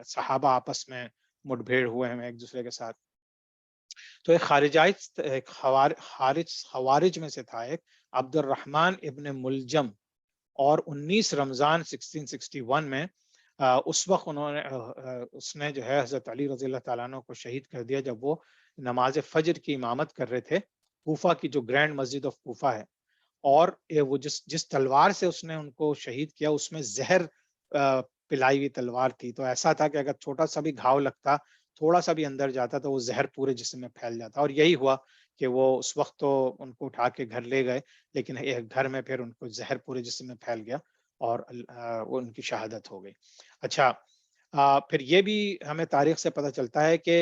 صحابہ آپس میں مٹ بھیڑ ہوئے ہیں ایک دوسرے کے ساتھ. تو ایک خوارج میں سے تھا ایک عبد الرحمن ابن ملجم، اور 19 رمضان 1661 میں اس وقت اس نے جو ہے حضرت علی رضی اللہ تعالیٰ عنہ کو شہید کر دیا جب وہ نماز فجر کی امامت کر رہے تھے کوفہ کی، جو گرینڈ مسجد آف کوفہ ہے. اور وہ جس تلوار سے اس نے ان کو شہید کیا اس میں زہر پلائی ہوئی تلوار تھی. تو ایسا تھا کہ اگر چھوٹا سا بھی گھاؤ لگتا، تھوڑا سا بھی اندر جاتا، تو وہ زہر پورے جسم میں پھیل جاتا. اور یہی ہوا کہ وہ اس وقت تو ان کو اٹھا کے گھر لے گئے، لیکن گھر میں پھر ان کو زہر پورے جسم میں پھیل گیا اور ان کی شہادت ہو گئی. اچھا، پھر یہ بھی ہمیں تاریخ سے پتہ چلتا ہے کہ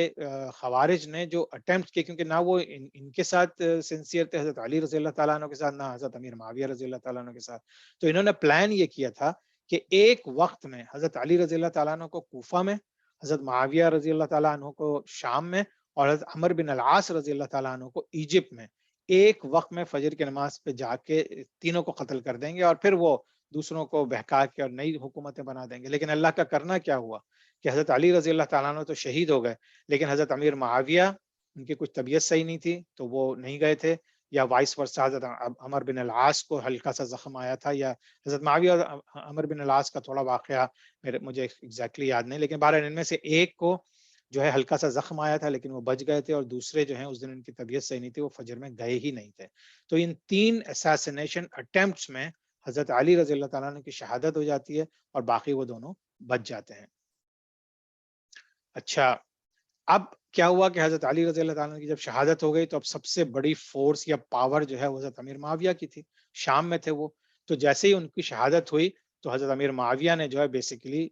خوارج نے جو اٹیمپٹ کیے، کیونکہ نہ وہ ان کے ساتھ سنسیئر تھے حضرت علی رضی اللہ تعالیٰ عنہ کے ساتھ، نہ حضرت امیر معاویہ رضی اللہ تعالیٰ عنہ کے ساتھ. تو انہوں نے پلان یہ کیا تھا کہ ایک وقت میں حضرت علی رضی اللہ تعالیٰ عنہ کو کوفہ میں، حضرت معاویہ رضی اللہ تعالیٰ عنہ کو شام میں، اور حضرت عمر بن العاص رضی اللہ تعالیٰ عنہ کو ایجپٹ میں ایک وقت میں فجر کی نماز پہ جا کے تینوں کو قتل کر دیں گے، اور پھر وہ دوسروں کو بہکا کے اور نئی حکومتیں بنا دیں گے. لیکن اللہ کا کرنا کیا ہوا کہ حضرت علی رضی اللہ تعالیٰ عنہ تو شہید ہو گئے، لیکن حضرت امیر معاویہ، ان کی کچھ طبیعت صحیح نہیں تھی تو وہ نہیں گئے تھے، یا وائس ورسا حضرت عمر بن العاص کو ہلکا سا زخم آیا تھا، یا حضرت معاویہ اور عمر بن العاص کا تھوڑا واقعہ مجھے ایگزیکٹلی یاد نہیں، لیکن بہرحال ان میں سے ایک کو جو ہے ہلکا سا زخم آیا تھا لیکن وہ بچ گئے تھے، اور دوسرے جو ہیں اس دن ان کی طبیعت صحیح نہیں تھی، وہ فجر میں گئے ہی نہیں تھے. تو ان 3 اساسینیشن اٹیمپٹس میں حضرت علی رضی اللہ تعالیٰ عنہ کی شہادت ہو جاتی ہے، اور باقی وہ دونوں بچ جاتے ہیں. اچھا، اب کیا ہوا کہ حضرت علی رضی اللہ تعالیٰ عنہ کی جب شہادت ہو گئی تو اب سب سے بڑی فورس یا پاور جو ہے وہ حضرت امیر معاویہ کی تھی. شام میں تھے وہ، تو جیسے ہی ان کی شہادت ہوئی تو حضرت امیر معاویہ نے جو ہے بیسیکلی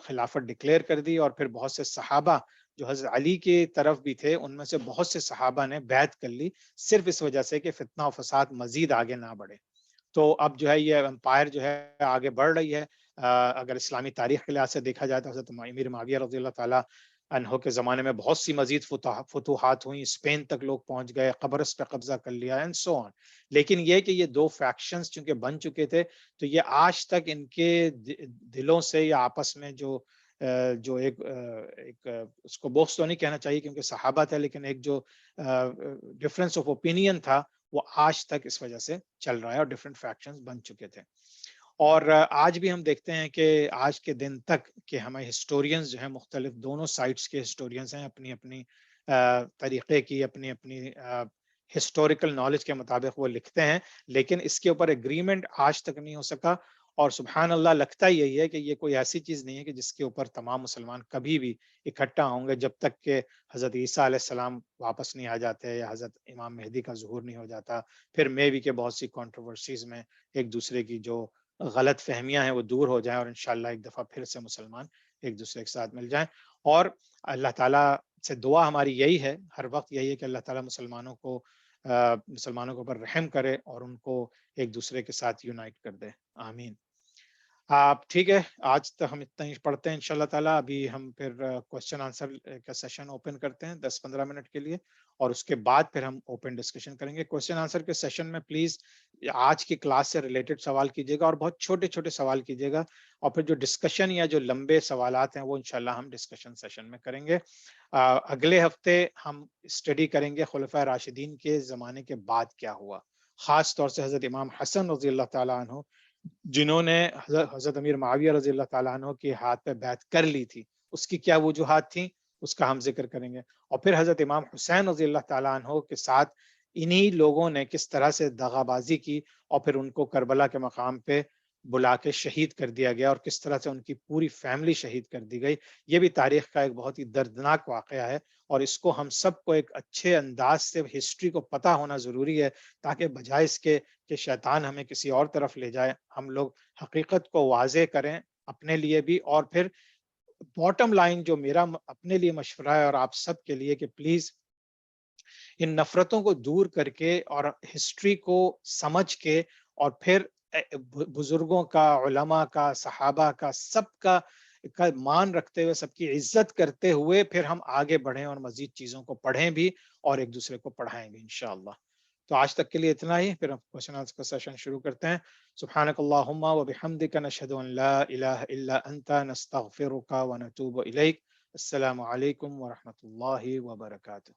خلافت ڈکلیئر کر دی، اور پھر بہت سے صحابہ جو حضرت علی کی طرف بھی تھے ان میں سے بہت سے صحابہ نے بیعت کر لی، صرف اس وجہ سے کہ فتنہ و فساد مزید آگے نہ بڑھے. تو اب جو ہے یہ امپائر جو ہے آگے بڑھ رہی ہے. اگر اسلامی تاریخ کے لحاظ سے دیکھا جائے تو حضرت امیر معاویہ رضی اللہ تعالیٰ عنہ کے زمانے میں بہت سی مزید فتوحات ہوئیں، اسپین تک لوگ پہنچ گئے، قبرص پہ قبضہ کر لیا اینڈ سو آن. لیکن یہ کہ یہ 2 فیکشنز چونکہ بن چکے تھے تو یہ آج تک ان کے دلوں سے یا آپس میں جو ایک اس کو بغض تو نہیں کہنا چاہیے کیونکہ صحابہ تھے، لیکن ایک جو ڈفرنس آف اوپینین تھا وہ آج تک اس وجہ سے چل رہا ہے، اور ڈفرنٹ فیکشنز بن چکے تھے. اور آج بھی ہم دیکھتے ہیں کہ آج کے دن تک کہ ہمیں ہسٹورینز جو ہیں مختلف دونوں سائٹس کے ہسٹورینز ہیں، اپنی اپنی طریقے کی اپنی اپنی ہسٹوریکل نالج کے مطابق وہ لکھتے ہیں، لیکن اس کے اوپر اگریمنٹ آج تک نہیں ہو سکا. اور سبحان اللہ لگتا یہی ہے کہ یہ کوئی ایسی چیز نہیں ہے کہ جس کے اوپر تمام مسلمان کبھی بھی اکٹھا ہوں گے، جب تک کہ حضرت عیسیٰ علیہ السلام واپس نہیں آ جاتے یا حضرت امام مہدی کا ظہور نہیں ہو جاتا. پھر میں بھی کہ بہت سی کنٹروورسیز میں ایک دوسرے کی جو غلط فہمیاں ہیں وہ دور ہو جائیں، اور انشاءاللہ ایک دفعہ پھر سے مسلمان ایک دوسرے کے ساتھ مل جائیں. اور اللہ تعالیٰ سے دعا ہماری یہی ہے، ہر وقت یہی ہے کہ اللہ تعالیٰ مسلمانوں کو مسلمانوں کے اوپر رحم کرے اور ان کو ایک دوسرے کے ساتھ یونائٹ کر دے، آمین۔ آپ ٹھیک ہے، آج تو ہم اتنا ہی پڑھتے ہیں انشاءاللہ تعالیٰ۔ ابھی ہم پھر کوشچن آنسر کا سیشن اوپن کرتے ہیں 10-15 منٹ کے لیے، اور اس کے بعد پھر ہم اوپن ڈسکشن کریں گے۔ کوشچن آنسر کے سیشن میں پلیز آج کی کلاس سے ریلیٹڈ سوال کیجیے گا، اور بہت چھوٹے چھوٹے سوال کیجیے گا، اور پھر جو ڈسکشن یا جو لمبے سوالات ہیں وہ انشاءاللہ ہم ڈسکشن سیشن میں کریں گے۔ اگلے ہفتے ہم اسٹڈی کریں گے خلفائے راشدین کے زمانے کے بعد کیا ہوا، خاص طور سے حضرت امام حسن رضی اللہ تعالیٰ عنہ، جنہوں نے حضرت امیر معاویہ رضی اللہ تعالیٰ عنہ کے ہاتھ پہ بیعت کر لی تھی، اس کی کیا وجوہات تھیں، اس کا ہم ذکر کریں گے۔ اور پھر حضرت امام حسین رضی اللہ تعالیٰ عنہ کے ساتھ انہی لوگوں نے کس طرح سے دغا بازی کی، اور پھر ان کو کربلا کے مقام پہ بلا کے شہید کر دیا گیا، اور کس طرح سے ان کی پوری فیملی شہید کر دی گئی۔ یہ بھی تاریخ کا ایک بہت ہی دردناک واقعہ ہے، اور اس کو ہم سب کو ایک اچھے انداز سے ہسٹری کو پتہ ہونا ضروری ہے، تاکہ بجائے اس کے کہ شیطان ہمیں کسی اور طرف لے جائے، ہم لوگ حقیقت کو واضح کریں اپنے لیے بھی، اور پھر باٹم لائن جو میرا اپنے لیے مشورہ ہے اور آپ سب کے لیے، کہ پلیز ان نفرتوں کو دور کر کے اور ہسٹری کو سمجھ کے، اور پھر بزرگوں کا، علماء کا، صحابہ کا، سب کا مان رکھتے ہوئے، سب کی عزت کرتے ہوئے پھر ہم آگے بڑھیں اور مزید چیزوں کو پڑھیں بھی اور ایک دوسرے کو پڑھائیں بھی انشاءاللہ۔ تو آج تک کے لیے اتنا ہی، پھر ہم کوشچن آنسر کا سیشن شروع کرتے ہیں۔ سبحانک اللہم و بحمدک، نشہد ان لا الہ الا انت، نستغفرک و نتوب الیک۔ السلام علیکم ورحمۃ اللہ وبرکاتہ۔